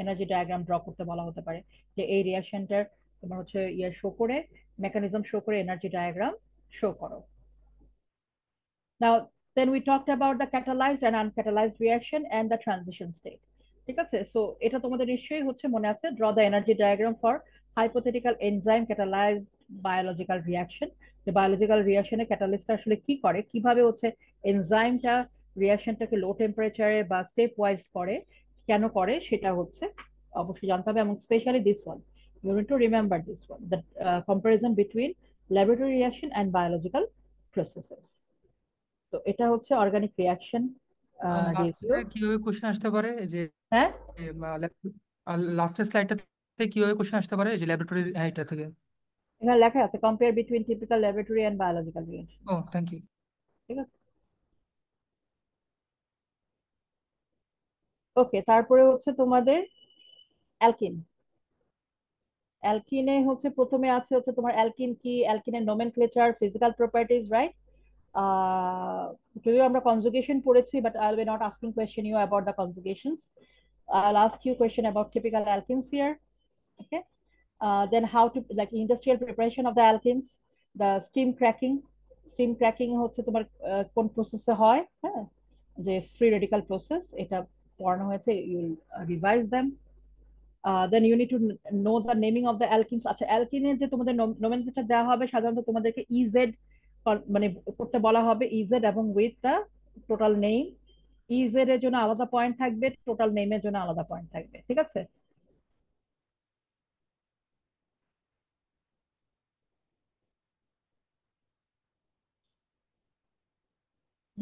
এনার্জি ডায়াগ্রাম ড্র করতে বলা হতে পারে যে এই রিয়াকশনটার তোমার হচ্ছে ইয়ে শো করে, মেকানিজম শো করে এনার্জি ডায়াগ্রাম শো করো। Now, then we talked about the catalyzed and uncatalyzed reaction and the transition state. ঠিক আছে, সো এটা তোমাদের নিশ্চয়ই হচ্ছে মনে আছে, draw the energy diagram for hypothetical enzyme catalysed biological reaction. যে বায়োলজিক্যাল রিয়াকশনে ক্যাটালিস্টটা আসলে কি করে, কিভাবে হচ্ছে এনজাইমটা রিয়াকশনটাকে লো টেম্পারেচারে বা স্টেপ ওয়াইজ করে, কেন করে সেটা হচ্ছে অবশ্যই জানতে হবে। এবং specially this one, you need to remember this one, the comparison between laboratory reaction and biological processes. তো এটা হচ্ছে অর্গানিক রিয়াকশন রেশিও। লাস্টে কিভাবে কোশ্চেন আসতে পারে যে হ্যাঁ, লাস্টের স্লাইডটাতে কিভাবে কোশ্চেন আসতে পারে যে ল্যাবরেটরি এটা থেকে? এখানে লেখা আছে compare between typical laboratory and biological reaction. ও থ্যাংক ইউ। ঠিক আছে, ওকে। তারপরে হচ্ছে তোমাদের অ্যালকিন। অ্যালকিনে হচ্ছে প্রথমে আছে হচ্ছে তোমার অ্যালকিন কি, অ্যালকিনের নোমেনক্লেচার, ফিজিক্যাল প্রপার্টিজ, রাইট? যদিও আমরা কনজুগেশন পড়েছি, but I will be not asking question you about the conjugations. I'll ask you question about typical alkenes here. Okay. Then how to, like, industrial preparation of the alkenes, the steam cracking. Steam cracking হচ্ছে তোমার কোন প্রসেসে হয়, হ্যাঁ, যে free radical process, এটা পড়ানো হয়েছে, you revise them. Then you need to know the naming of the alkenes. আচ্ছা, অ্যালকিনের যে তোমাদের নোমেনক্লেচার দেওয়া হবে, সাধারণত তোমাদেরকে ইজেড মানে করতে বলা হবে, ইজেড এবং with the total name. EZ এর জন্য আলাদা পয়েন্ট থাকবে, টোটাল নেমের জন্য আলাদা পয়েন্ট থাকবে, ঠিক আছে?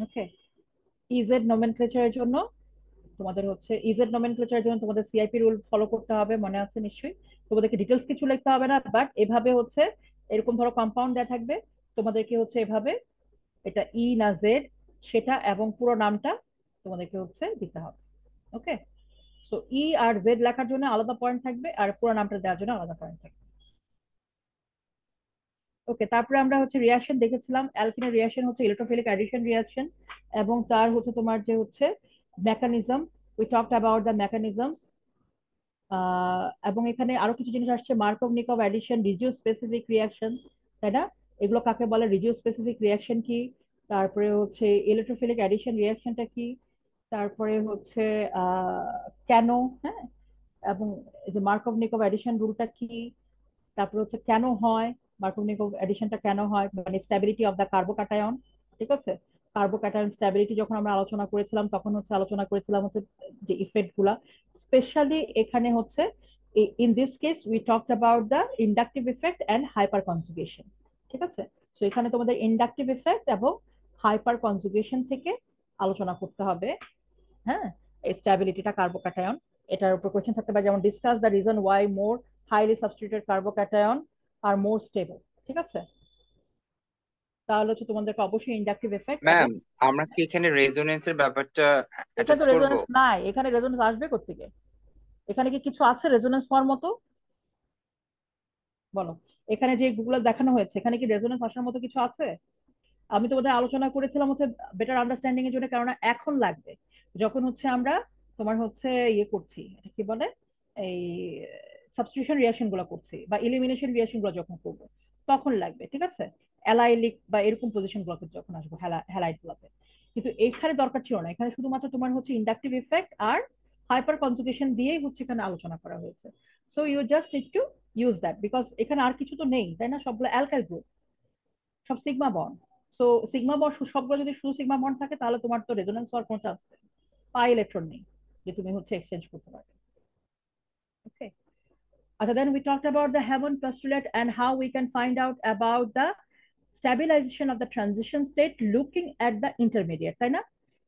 ওকে, ইজেড নোমেনক্লেচারের জন্য তোমাদের হচ্ছে, ইজেড নোমেনক্লেচারের জন্য তোমাদের সিআইপি রুল ফলো করতে হবে, মনে আছে নিশ্চয়ই। তোমাদেরকে ডিটেলস কিছু লিখতে হবে না, বাট এভাবে হচ্ছে এরকম ধরো কম্পাউন্ড দেয়া থাকবে, তোমাদেরকে হচ্ছে এভাবে এটা ই না জেড সেটা এবং পুরো নামটা তোমাদেরকে হচ্ছে দিতে হবে। ওকে, সো ই আর জেড লেখার জন্য আলাদা পয়েন্ট থাকবে, আর পুরো নামটা দেওয়ার জন্য আলাদা পয়েন্ট থাকবে। ওকে, তারপরে আমরা হচ্ছে রিয়াকশন দেখেছিলাম। অ্যালকিনের রিয়াকশন হচ্ছে ইলেকট্রোফিলিক অ্যাডিশন রিয়াকশন, এবং তার হচ্ছে তোমার যে হচ্ছে mechanism, we talked about the mechanisms. এবং এখানে আরো কিছু জিনিস আসছে, মার্কভ নিকভ অ্যাডিশন, রিজিও স্পেসিফিক রিয়াকশন, তাই না? এগুলো কাকে বলে, রিজিও স্পেসিফিক রিয়াকশন কি, তারপরে হচ্ছে ইলেকট্রোফিলিক অ্যাডিশন রিয়াকশনটা কি, তারপরে হচ্ছে কেন, হ্যাঁ, এবং এই যে মার্কভ নিকভ অ্যাডিশন রুলটা কি, তারপর হচ্ছে কেন হয়, মার্কভ এডিশনটা কেন হয়, মানে স্ট্যাবিলিটি অফ দ্য কার্বোক্যাটায়ন। ঠিক আছে, কার্বোক্যাটায়ন স্ট্যাবিলিটি যখন আমরা আলোচনা করেছিলাম, তখন হচ্ছে আলোচনা করেছিলাম হচ্ছে যে ইফেক্ট গুলা, স্পেশালি এখানে হচ্ছে in this case we talked about the inductive effect and hyper conjugation. ঠিক আছে, তো এখানে তোমাদের ইন্ডাকটিভ ইফেক্ট এবং হাইপার কনজুগেশন থেকে আলোচনা করতে হবে। হ্যাঁ, এই স্ট্যাবিলিটিটা কার্বোক্যাটায়ন, এটার উপর কোশ্চেন থাকতে পারে, যেমন discuss the reason why more highly substituted carbocation are more stable. ঠিক আছে, তাহলে হচ্ছে তোমাদেরকে অবশ্যই ইন্ডাকটিভ এফেক্ট এবং, ম্যাম, আমরা কি এখানে রেজোনেন্সের ব্যাপারটা এখানে অ্যাটাচ তো করব? রেজোনেন্স নাই, এখানে রেজোনেন্স আসবে কোত্থেকে? এখানে কি কিছু আছে রেজোনেন্স হওয়ার মতো? বলো, এখানে যে গুলো দেখানো হয়েছে, এখানে কি রেজোনেন্স আসার মতো কিছু আছে? আমি তোমাদের আলোচনা করেছিলাম হচ্ছে বেটার আন্ডারস্ট্যান্ডিং এর জন্য, কেননা এখন লাগবে যখন হচ্ছে আমরা তোমার হচ্ছে ইয়ে করছি, এটা কি বলে, এই সাবস্টিটিউশন রিঅ্যাকশন গুলো করছি বা এলিমিনেশন রিঅ্যাকশন গুলো যখন করবো, তখন লাগবে। ঠিক আছে, অ্যালাইলিক বা এরকম পজিশন গুলোতে যখন আসবো, হ্যালাইড গুলোতে। কিন্তু এখানে দরকার ছিল না, এখানে শুধুমাত্র তোমার হচ্ছে ইন্ডাকটিভ ইফেক্ট আর হাইপার কনজুগেশন দিয়েই হচ্ছে এখানে আলোচনা করা হয়েছে। So you just need to use that, because এখানে আর কিছু তো নেই, তাই না? সবগুলো অ্যালকাইল গ্রুপ, সব sigma bond. So sigma bond সবগুলো যদি শুধু সিগমা বন্ড থাকে, তাহলে তোমার তো রেজোনেন্স হওয়ার কোনো চান্স নেই, পাই ইলেকট্রন নেই যে তুমি হচ্ছে এক্সচেঞ্জ করতে পারবে। ওকে, আচ্ছা, then we talked about the Hammond postulate and how we can find out about the stabilization of the transition state looking at the intermediate, তাই না?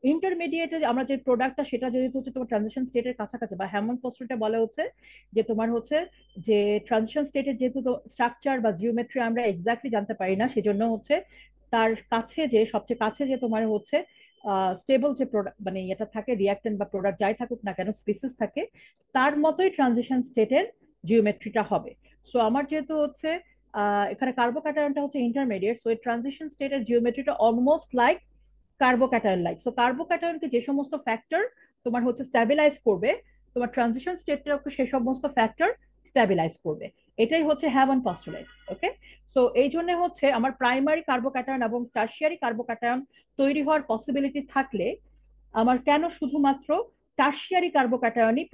ইন্টারমিডিয়েটে আমরা যে প্রোডাক্টটা, সেটা যেহেতু হচ্ছে তোমার ট্রানজিশন স্টেটের কাছাকাছি, বা হ্যামন্ড পোস্টুলেটে বলা হচ্ছে যে তোমার হচ্ছে যে ট্রানজিশন স্টেটের যেহেতু স্ট্রাকচার বা জিওমেট্রি আমরা এক্স্যাক্টলি জানতে পারি না, সেজন্য হচ্ছে তার কাছে যে সবচেয়ে কাছে যে তোমার হচ্ছে স্টেবল যে প্রোডাক্ট মানে এটা থাকে রিয়াক্টেন্ট বা প্রোডাক্ট যাই থাকুক না কেন স্পিসিস থাকে তার মতোই ট্রানজিশন স্টেটের জিওমেট্রিটা হবে। সো আমার যেহেতু হচ্ছে এখানে কার্বোক্যাটায়নটা হচ্ছে ইন্টারমিডিয়েট, সো এই ট্রানজিশন স্টেটের জিওমেট্রিটা almost like carbocation like. So কার্বোক্যাটায়নকে যে সমস্ত ফ্যাক্টর তোমার হচ্ছে স্ট্যাবিলাইজ করবে, তোমার ট্রানজিশন স্টেটটাকে সেই সমস্ত ফ্যাক্টর স্ট্যাবিলাইজ করবে। এটাই হচ্ছে হ্যামন পস্টুলেট। ওকে, সো এই জন্য হচ্ছে আমার প্রাইমারি কার্বোক্যাটায়ন এবং টারশিয়ারি কার্বোক্যাটায়ন তৈরি হওয়ার পসিবিলিটি থাকলে আমার কেন শুধুমাত্র টারশিয়ারি কার্বোক্যাটায়নই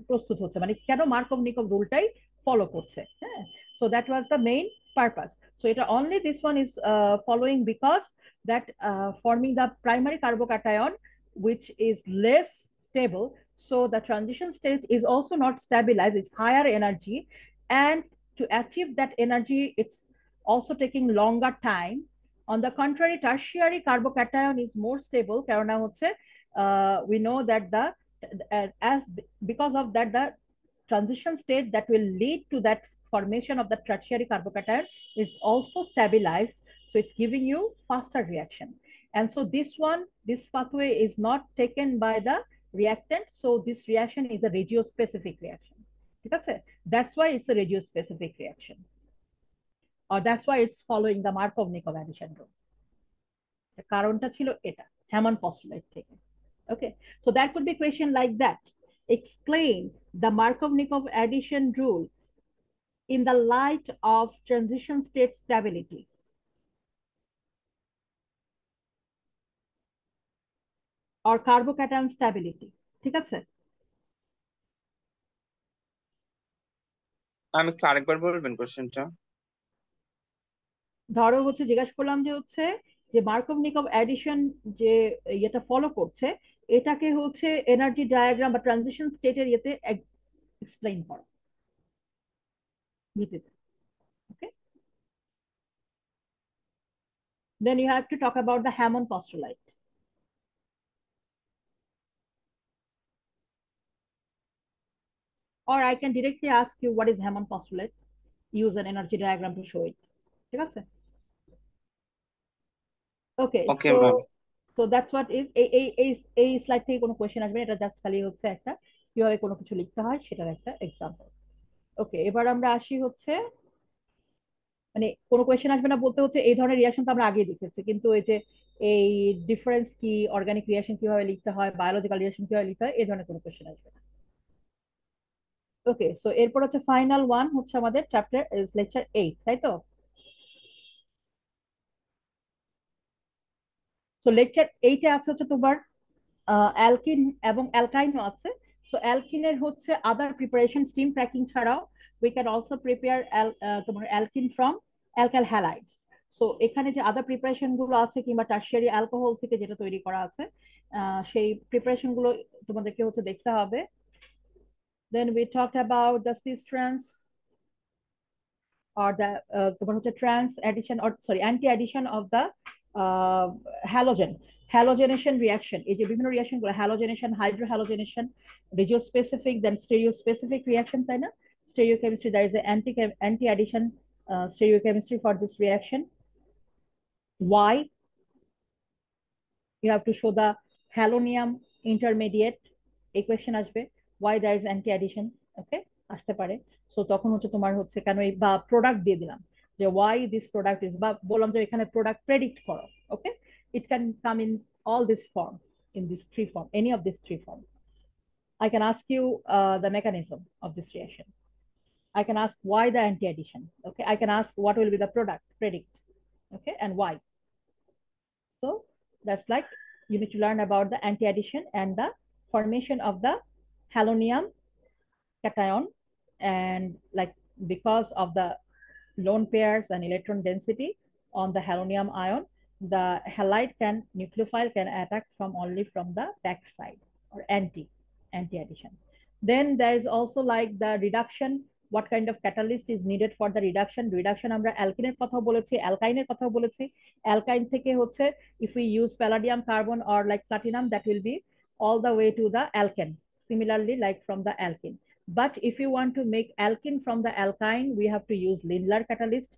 প্রস্তুত হচ্ছে, মানে কেন মার্কভ নিকভ রুলটাই ফলো করছে। হ্যাঁ, so that was the main purpose. So it only this one is following because that forming the primary carbocation which is less stable, so the transition state is also not stabilized, it's higher energy, and to achieve that energy it's also taking longer time. On the contrary, tertiary carbocation is more stable কারণ হচ্ছে we know that the as because of that the transition state that will lead to that formation of the tertiary carbocation is also stabilized, so it's giving you faster reaction. And so this pathway is not taken by the reactant, so this reaction is a regiospecific reaction. That's why it's a regiospecific reaction, or that's why it's following the Markov-Nikov addition rule. কারণটা ছিল এটা Hamoon postulate থেকে। Okay, so that could be question like that. Explain the Markov-Nikov addition rule in the light of transition state stability. Or carbocation stability. ঠিক আছে? আমি একটু আরেকবার বলবেন কোশ্চেনটা? ধরো হচ্ছে জিজ্ঞাসা করলাম যে হচ্ছে যে মার্কভ নিকভ অ্যাডিশন যে ইয়েটা ফলো করছে এটাকে হচ্ছে এনার্জি ডায়াগ্রাম বা ট্রানজিশন স্টেটের ইয়েতে এক্সপ্লেইন করো ভিত্তিতে। ওকে, then you have to talk about the Hammond postulate. Or I can directly ask you what is Hammond postulate, use an energy diagram to show it. ঠিক আছে? Okay, okay so ma'am. so that's what is এই slide থেকে কোনো question আসবে না, এটা just খালি হচ্ছে একটা কিভাবে কোনো কিছু লিখতে হয় সেটার একটা এক্সাম্পল। ওকে, এবার আমরা আসি হচ্ছে মানে কোনো কোয়েশ্চেন আসবে না বলতে হচ্ছে এই ধরনের রিয়াকশন তো আমরা আগেই দেখেছি, কিন্তু এই যে এই ডিফারেন্স কি, অর্গানিক রিয়াকশন কিভাবে লিখতে হয়, বায়োলজিক্যাল রিয়াকশন কিভাবে লিখতে হয়, এই ধরনের কোনো কোয়েশ্চেন আসবে না। ওকে, সো এরপর হচ্ছে ফাইনাল ওয়ান হচ্ছে আমাদের চ্যাপ্টার লেকচার 8, তাই তো? সো লেকচার 8-এ আছে হচ্ছে তোমার অ্যালকিন এবং অ্যালকাইনও আছে। সো অ্যালকিনের হচ্ছে আদার প্রিপারেশন স্টিম ক্র্যাকিং ছাড়াও উই ক্যান অলসো প্রিপেয়ার তোমার অ্যালকিন ফ্রম অ্যালকাইল হ্যালাইডস। সো এখানে যে আদার প্রিপারেশন গুলো আছে কিংবা টারশিয়ারি অ্যালকোহল থেকে যেটা তৈরি করা আছে সেই প্রিপারেশন গুলো তোমাদেরকে হচ্ছে দেখতে হবে। Then we talked about the cis trans or the তোমার হচ্ছে trans addition or sorry anti addition of the halogen halogenation reaction, এই যে বিভিন্ন রিঅ্যাকশন গুলো halogenation, hydrohalogenation, regiospecific, then stereospecific reaction, তাই না? Stereochemistry, there is an anti addition stereochemistry for this reaction. Why? You have to show the halonium intermediate equation আসবে, why there is anti addition. ওকে, আসতে পারে। So তখন হচ্ছে তোমার হচ্ছে কেন এই বা প্রোডাক্ট দিয়ে দিলাম যে why this product is, বা বললাম যে এখানে প্রোডাক্ট প্রেডিক্ট করো। ওকে, it can come in all this form, in this three form, any of these three form. I can ask you the mechanism of this reaction. I can ask why the anti addition. Okay, I can ask what will be the product predict. Okay, and why. So that's like you need to learn about the anti addition and the formation of the halonium cation, and like because of the lone pairs and electron density on the halonium ion, the halide nucleophile can attack from only from the back side or anti addition. Then there is also like the reduction, what kind of catalyst is needed for the reduction আমরা অ্যালকিনের কথা বলেছি, অ্যালকাইনের কথা বলেছি। অ্যালকাইন থেকে হচ্ছে if we use palladium carbon or like platinum, that will be all the way to the alkane, similarly like from the alkene. But if you want to make alkene from the alkyne, we have to use Lindlar catalyst.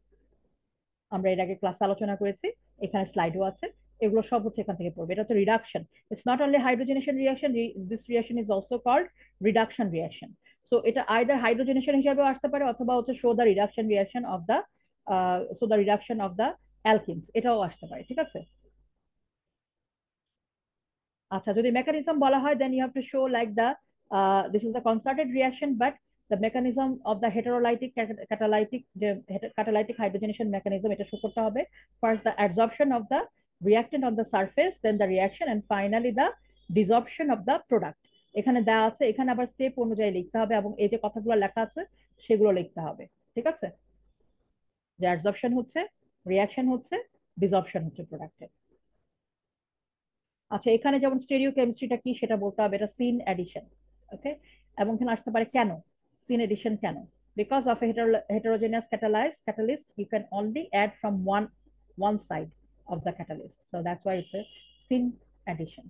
আমরা এর আগে ক্লাসে আলোচনা করেছি, এখানে স্লাইডও আছে। এগুলো সব হচ্ছে এখান থেকে পড়বে। এটা হচ্ছে reduction. It's not only hydrogenation reaction, this reaction is also called reduction reaction. So এটা আইদার হাইড্রোজেনেশন হিসাবেও আসতে পারে, অথবা হচ্ছে show the reduction reaction of the alkenes, এটাও আসতে পারে। ঠিক আছে। আচ্ছা, যদি মেকানিজম বলা হয়, then you have to show like the this is the concerted reaction, but the mechanism of the heterolytic catalytic, যে ক্যাটালাইটিক হাইড্রোজেনেশন মেকানিজম, এটা শো করতে হবে। First the adsorption of the reactant on the surface, then the reaction, and finally the desorption of the product। এখানে দেওয়া আছে, এখানে আবার step অনুযায়ী লিখতে হবে, এবং এই যে কথাগুলো লেখা আছে সেগুলো লিখতে হবে। ঠিক আছে, যে অ্যাডসর্পশন হচ্ছে, রিয়াকশন হচ্ছে, ডিসঅর্পশন হচ্ছে প্রোডাক্টের। আচ্ছা, এখানে যেমন স্টেরিও কেমিস্ট্রিটা কি সেটা বলতে হবে, এটা সিন অ্যাডিশন। ওকে, এবং এখানে আসতে পারে কেন সিন অ্যাডিশন, কেন? Because of A heterogeneous catalyst you can only add from one side of the catalyst, so that's why it's a syn addition।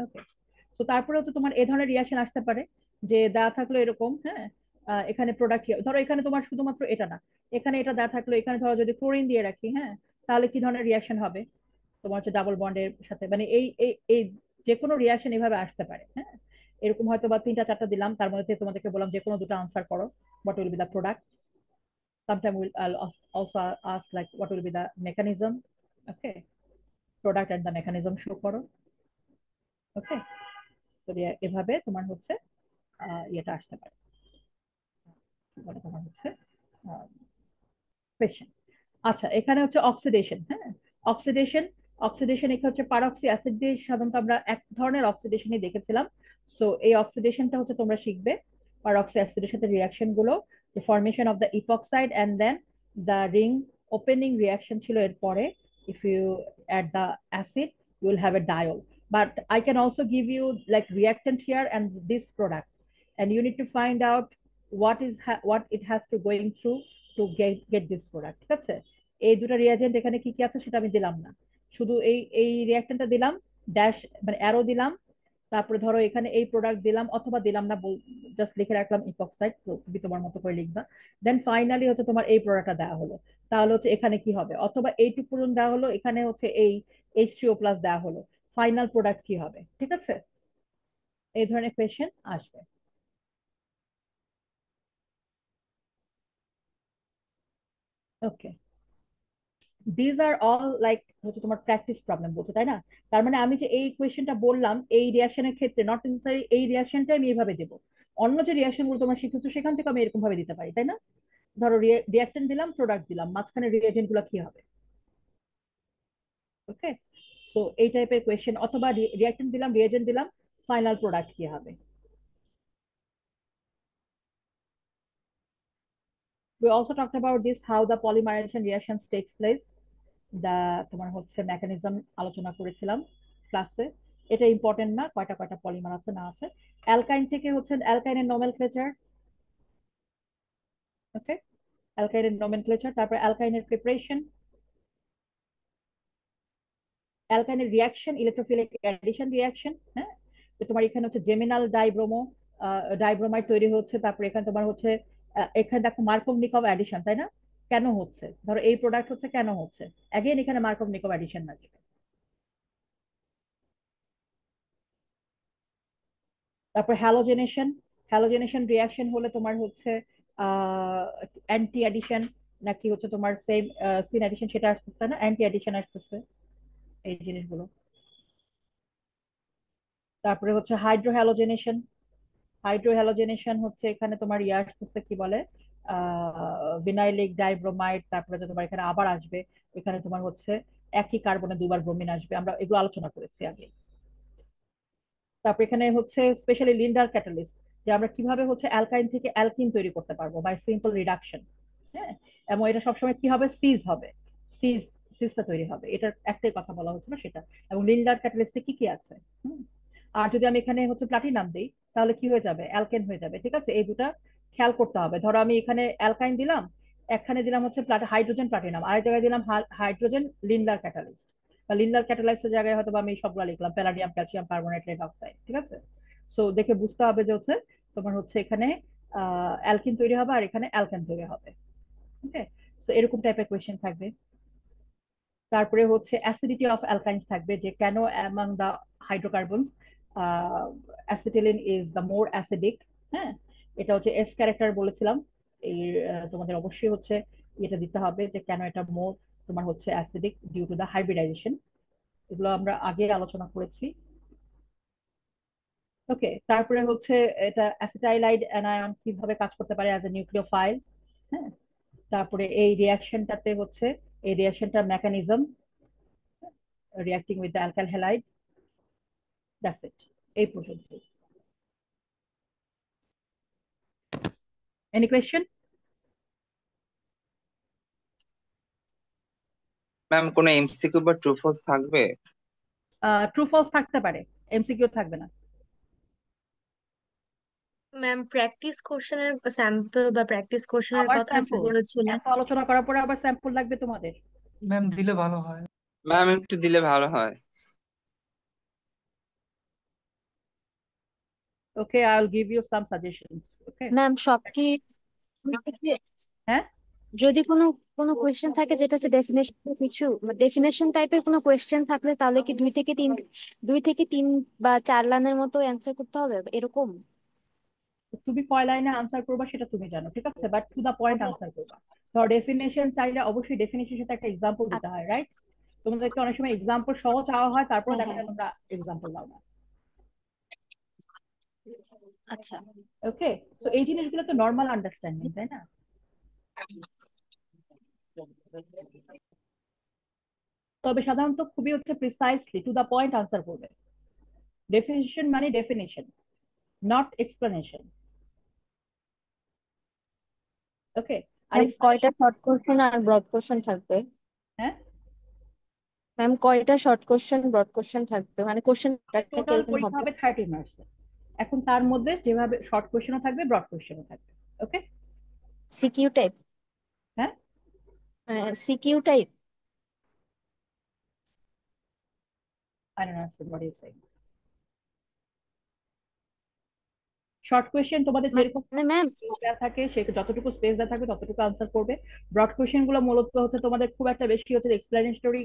ওকে, তো তারপরে হচ্ছে তোমার এই ধরনের রিয়াকশন আসতে পারে যে দেওয়া থাকলো এরকম, হ্যাঁ, এখানে প্রোডাক্ট, ধরো এখানে তোমার শুধুমাত্র এটা না, এখানে এটা দেওয়া থাকলো, এখানে ধরো যদি ক্লোরিন দিয়ে রাখি, হ্যাঁ, তাহলে কি ধরনের রিয়াকশন হবে? তোমার হচ্ছে ডাবল বন্ডের সাথে, মানে এই এই এই যে কোনো রিয়াকশন এভাবে আসতে পারে। হ্যাঁ, এরকম হয়তো বা তিনটা চারটা দিলাম, তার মধ্যে তোমাদেরকে বললাম যে কোনো দুটো আনসার করো, what will be the product. Sometime will also ask like what will be the mechanism. Okay, product and the mechanism show করো। ওকে, তো এভাবে তোমার হচ্ছে ইয়েটা আসতে পারে, মানে তোমার হচ্ছে কোয়েশ্চেন। আচ্ছা, এখানে হচ্ছে অক্সিডেশন। হ্যাঁ, অক্সিডেশন, এখানে হচ্ছে পারক্সি অ্যাসিড দিয়ে সাধারণত আমরা এক ধরনের অক্সিডেশনই দেখেছিলাম। সো এই অক্সিডেশনটা হচ্ছে তোমরা শিখবে, পারক্সি অ্যাসিডের সাথে রিয়াকশন গুলো, the formation of the epoxide and then the ring opening reaction ছিল এরপরে, if you add the acid you will have a diol, but I can also give you like reactant here and this product, and you need to find out what it has to going through to get this product। ঠিক আছে, এই দুটো reagent এখানে কি কি আছে সেটা আমি দিলাম না, শুধু এই এই রিয়াক্টেন্টটা দিলাম, ড্যাশ মানে অ্যারো দিলাম, তারপরে ধরো এখানে এই প্রোডাক্ট দিলাম অথবা দিলাম না, জাস্ট লিখে রাখলাম ইপক্সাইড, তো তুমি তোমার মতো করে লিখবা। দেন ফাইনালি হচ্ছে তোমার এই প্রোডাক্টটা দেওয়া হলো, তাহলে হচ্ছে এখানে কি হবে, অথবা এইটুকু পর্যন্ত দেওয়া হলো, এখানে হচ্ছে এই H3O+ দেওয়া হলো, ফাইনাল প্রোডাক্ট কি হবে? ঠিক আছে, এই ধরনের কোয়েশ্চেন আসবে। ওকে, দিজ আর অল লাইক হচ্ছে তোমার প্র্যাকটিস প্রবলেম বলছো, তাই না? তার মানে আমি যে এই কোয়েশ্চেনটা বললাম এই রিয়াকশনের ক্ষেত্রে নট নেসেসারি এই রিয়াকশনটা আমি এইভাবে দেবো, অন্য যে রিয়াকশন গুলো তোমার শিখেছো সেখান থেকে আমি এরকম ভাবে দিতে পারি, তাই না? ধরো রিয়াকশন দিলাম, প্রোডাক্ট দিলাম, মাঝখানে রিয়েজেন্ট গুলো কি হবে? ওকে, সো এই টাইপের কোয়েশ্চেন, অথবা রিয়াকশন দিলাম, রিয়েজেন্ট দিলাম, ফাইনাল প্রোডাক্ট কি হবে? We also talked about this how the polymerization reactions takes place, the তোমার হচ্ছে মেকানিজম আলোচনা করেছিলাম ক্লাসে। এটা ইম্পর্টেন্ট না কয়টা কয়টা পলিমার আছে না আছে। অ্যালকাইন থেকে হচ্ছে অ্যালকাইনের নোমেনক্লেচার। ওকে, অ্যালকাইনের নোমেনক্লেচার, তারপর অ্যালকাইনের প্রিপারেশন, অ্যালকাইনের রিয়াকশন, ইলেকট্রোফিলিক অ্যাডিশন রিয়াকশন। হ্যাঁ, তো তোমার এখানে হচ্ছে জেমিনাল ডাইব্রোমাইড তৈরি হচ্ছে, তারপর এখানে তোমার হচ্ছে এখানে দেখো মার্কভ-নিকভ অ্যাডিশন, তাই না? কেন হচ্ছে, ধরো এই প্রোডাক্ট হচ্ছে কেন হচ্ছে, অ্যাগেন এখানে মার্কভ-নিকভ অ্যাডিশন আসবে। তারপর হ্যালোজেনেশন, রিয়াকশন হলে তোমার হচ্ছে অ্যান্টি অ্যাডিশন, নাকি হচ্ছে তোমার সেম সিন অ্যাডিশন, সেটা আসতেছে না, অ্যান্টি অ্যাডিশন আসতেছে, এই জিনিসগুলো। তারপরে হচ্ছে হাইড্রোহ্যালোজেনেশন, হচ্ছে এখানে তোমার ইয়ে আসতেছে কি বলে, ভিনাইলিক ডাইব্রোমাইড, তারপরে যে তোমার এখানে আবার আসবে, এখানে তোমার হচ্ছে একই কার্বনে দুবার ব্রোমিন আসবে, আমরা এগুলো আলোচনা করেছি আগে। তারপর এখানে হচ্ছে স্পেশালি লিন্ডার ক্যাটালিস্ট, যে আমরা কিভাবে হচ্ছে অ্যালকাইন থেকে অ্যালকিন তৈরি করতে পারবো বাই সিম্পল রিডাকশন। হ্যাঁ, এবং এটা সবসময় কি হবে, সিজ হবে, সিজ সিজটা তৈরি হবে, এটার একটাই কথা বলা হচ্ছে না সেটা। এবং লিন্ডার ক্যাটালিস্টে কি কি আছে। আর যদি আমি এখানে হচ্ছে প্লাটিনাম দিই তাহলে কি হয়ে যাবে, অ্যালকেন হয়ে যাবে। ঠিক আছে, এই দুটা খেয়াল করতে হবে। ধরো আমি এখানে অ্যালকাইন দিলাম, এখানে দিলাম হচ্ছে হাইড্রোজেন প্লাটিনাম, আরেক জায়গায় দিলাম হাইড্রোজেন লিন্ডার ক্যাটালিস্ট, বা লিন্ডার ক্যাটালাইসের জায়গায় হয়তো আমি সবগুলো লিখলাম palladium, calcium carbonate, lead oxide. ঠিক আছে, সো দেখে বুঝতে হবে যে হচ্ছে তোমার হচ্ছে এখানে অ্যালকিন তৈরি হবে আর এখানে অ্যালকেন তৈরি হবে। ওকে, সো এরকম টাইপের কোয়েশ্চেন থাকবে। তারপরে হচ্ছে অ্যাসিডিটি অফ অ্যালকাইন্স থাকবে, যে কেন among the hydrocarbons acetylene is the more acidic. হ্যাঁ, এটা হচ্ছে এস ক্যারেক্টার বলেছিলাম। এই তোমাদের অবশ্যই হচ্ছে এটা দিতে হবে যে কেন এটা মোর তোমার হচ্ছে acidic due to the hybridization. এগুলো আমরা আগে আলোচনা করেছি। ওকে, তারপরে হচ্ছে এটা অ্যাসিটাইলাইড অ্যানায়ন কিভাবে কাজ করতে পারে অ্যাজ এ নিউক্লিওফাইল। হ্যাঁ, তারপরে এই রিয়াকশনটাতে হচ্ছে এই রিয়াকশনটার mechanism, reacting with the alkyl halide. That's it, এই পর্যন্ত। Any question? ম্যাম কোনো এমসিকিউ বা ট্রু ফলস থাকবে? ট্রু ফলস থাকতে পারে, এমসিকিউ থাকবে না। ম্যাম প্র্যাকটিস কোশ্চেনের স্যাম্পল বা প্র্যাকটিস কোশ্চেনের আবার কথা স্যাম্পল? বলেছিলেন। এত আলোচনা করার পরে আবার স্যাম্পল লাগবে তোমাদের? ম্যাম দিলে ভালো হয়। ম্যাম একটু দিলে ভালো হয়। Okay, I will give you some suggestions. Okay. Ma'am সব কি হ্যাঁ, যদি কোনো কোনো কোয়েশ্চেন থাকে যেটা হচ্ছে ডেফিনেশন কিছু ডেফিনেশন টাইপের কোনো কোয়েশ্চেন থাকলে তাহলে কি 2 থেকে 3 বা 4 লাইনের মতো অ্যান্সার করতে হবে এরকম? তুমি কয় লাইনে আনসার করবা সেটা তুমি জানো, ঠিক আছে, but to the point answer করবা। ধর ডেফিনেশন চাইলে অবশ্যই ডেফিনেশনের সাথে একটা এক্সাম্পল দিতে হয়, রাইট? তোমাদেরকে অনেক সময় এক্সাম্পল সহ চাওয়া হয়, তারপর হ্যাঁ দেখা হ্যাঁ। যায় তোমরা এক্সাম্পল দাও না। আচ্ছা। ওকে, তো এই জিনিসগুলো তো নর্মাল আন্ডারস্ট্যান্ডিং, তাই না? তবে সাধারণত খুবই হচ্ছে precisely to the point answer করবে। ডেফিনেশন মানে ডেফিনেশন, নট এক্সপ্লেনেশন। ওকে, আর ম্যাম কয়টা এক্সপ্লেনেশন। শর্ট কোশ্চেন আর ব্রড কোশ্চেন থাকবে? হ্যাঁ, ম্যাম কয়টা শর্ট কোশ্চেন ব্রড কোশ্চেন থাকবে, মানে কোশ্চেনটা টোটাল কিরকম পরীক্ষা হবে? হবে 30 মার্কস। এখন তার মধ্যে যেভাবে শর্ট কোশ্চেনও থাকবে, ব্রড কোশ্চেনও থাকবে। ওকে। CQ type? হ্যাঁ, মানে CQ type? I don't understand what you're saying. Short question তোমাদের যেরকম মানে ম্যাম স্পেস দেওয়া থাকে, সে যতটুকু স্পেস দেওয়া থাকবে ততটুকু আনসার করবে। ব্রড কোয়েশ্চেন গুলো মূলত হচ্ছে তোমাদের খুব একটা বেশি হচ্ছে এক্সপ্লেনেটরি।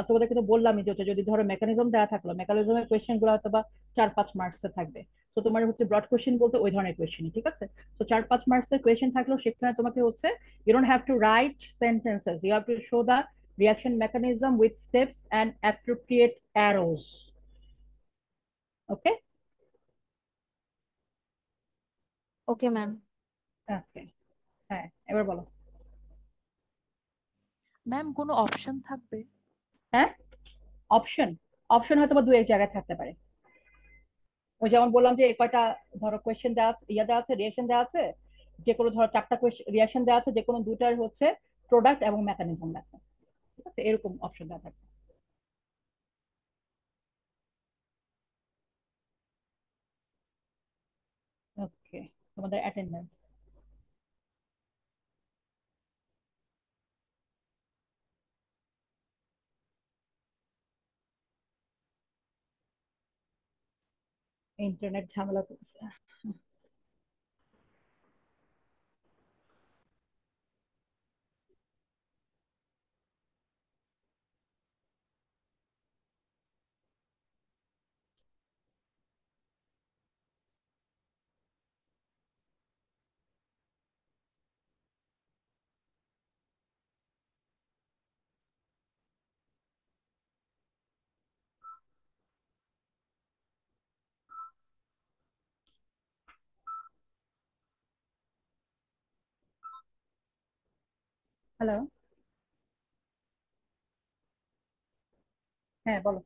তোমাদেরকে তো বললামই যে হচ্ছে যদি ধরো মেকানিজম দেওয়া থাকলো, মেকানিজমের কোয়েশ্চেন গুলো হয়তো বা 4-5 মার্কসে থাকবে। তো তোমার হচ্ছে ব্রড কোয়েশ্চেন বলতে ওই ধরনের কোয়েশ্চেনই, ঠিক আছে। তো 4-5 মার্কসের কোয়েশ্চেন থাকলেও সেখানে তোমাকে হচ্ছে you don't have to write sentences, you have to show the reaction mechanism with steps and appropriate arrows. Okay. Okay ma'am. Okay, হ্যাঁ, এবার বলো। ম্যাম কোনো অপশন থাকবে? হ্যাঁ, অপশন, অপশন হয়তো বা দু এক জায়গায় থাকতে পারে। ওই যেমন বললাম যে কয়টা ধরো কোয়েশ্চেন দেওয়া আছে, ইয়া দেওয়া আছে, রিয়েকশন দেওয়া আছে, যে কোনো ধরো 4টা রিয়াকশন দেওয়া আছে, যে কোনো দুটার হচ্ছে প্রোডাক্ট এবং মেকানিজম দেখা, ঠিক আছে, এরকম অপশন দেওয়া থাকে। ওকে, তোমাদের অ্যাটেন্ডেন্স। ইন্টারনেট ঝামেলা করছে। হ্যালো, হ্যাঁ বলো।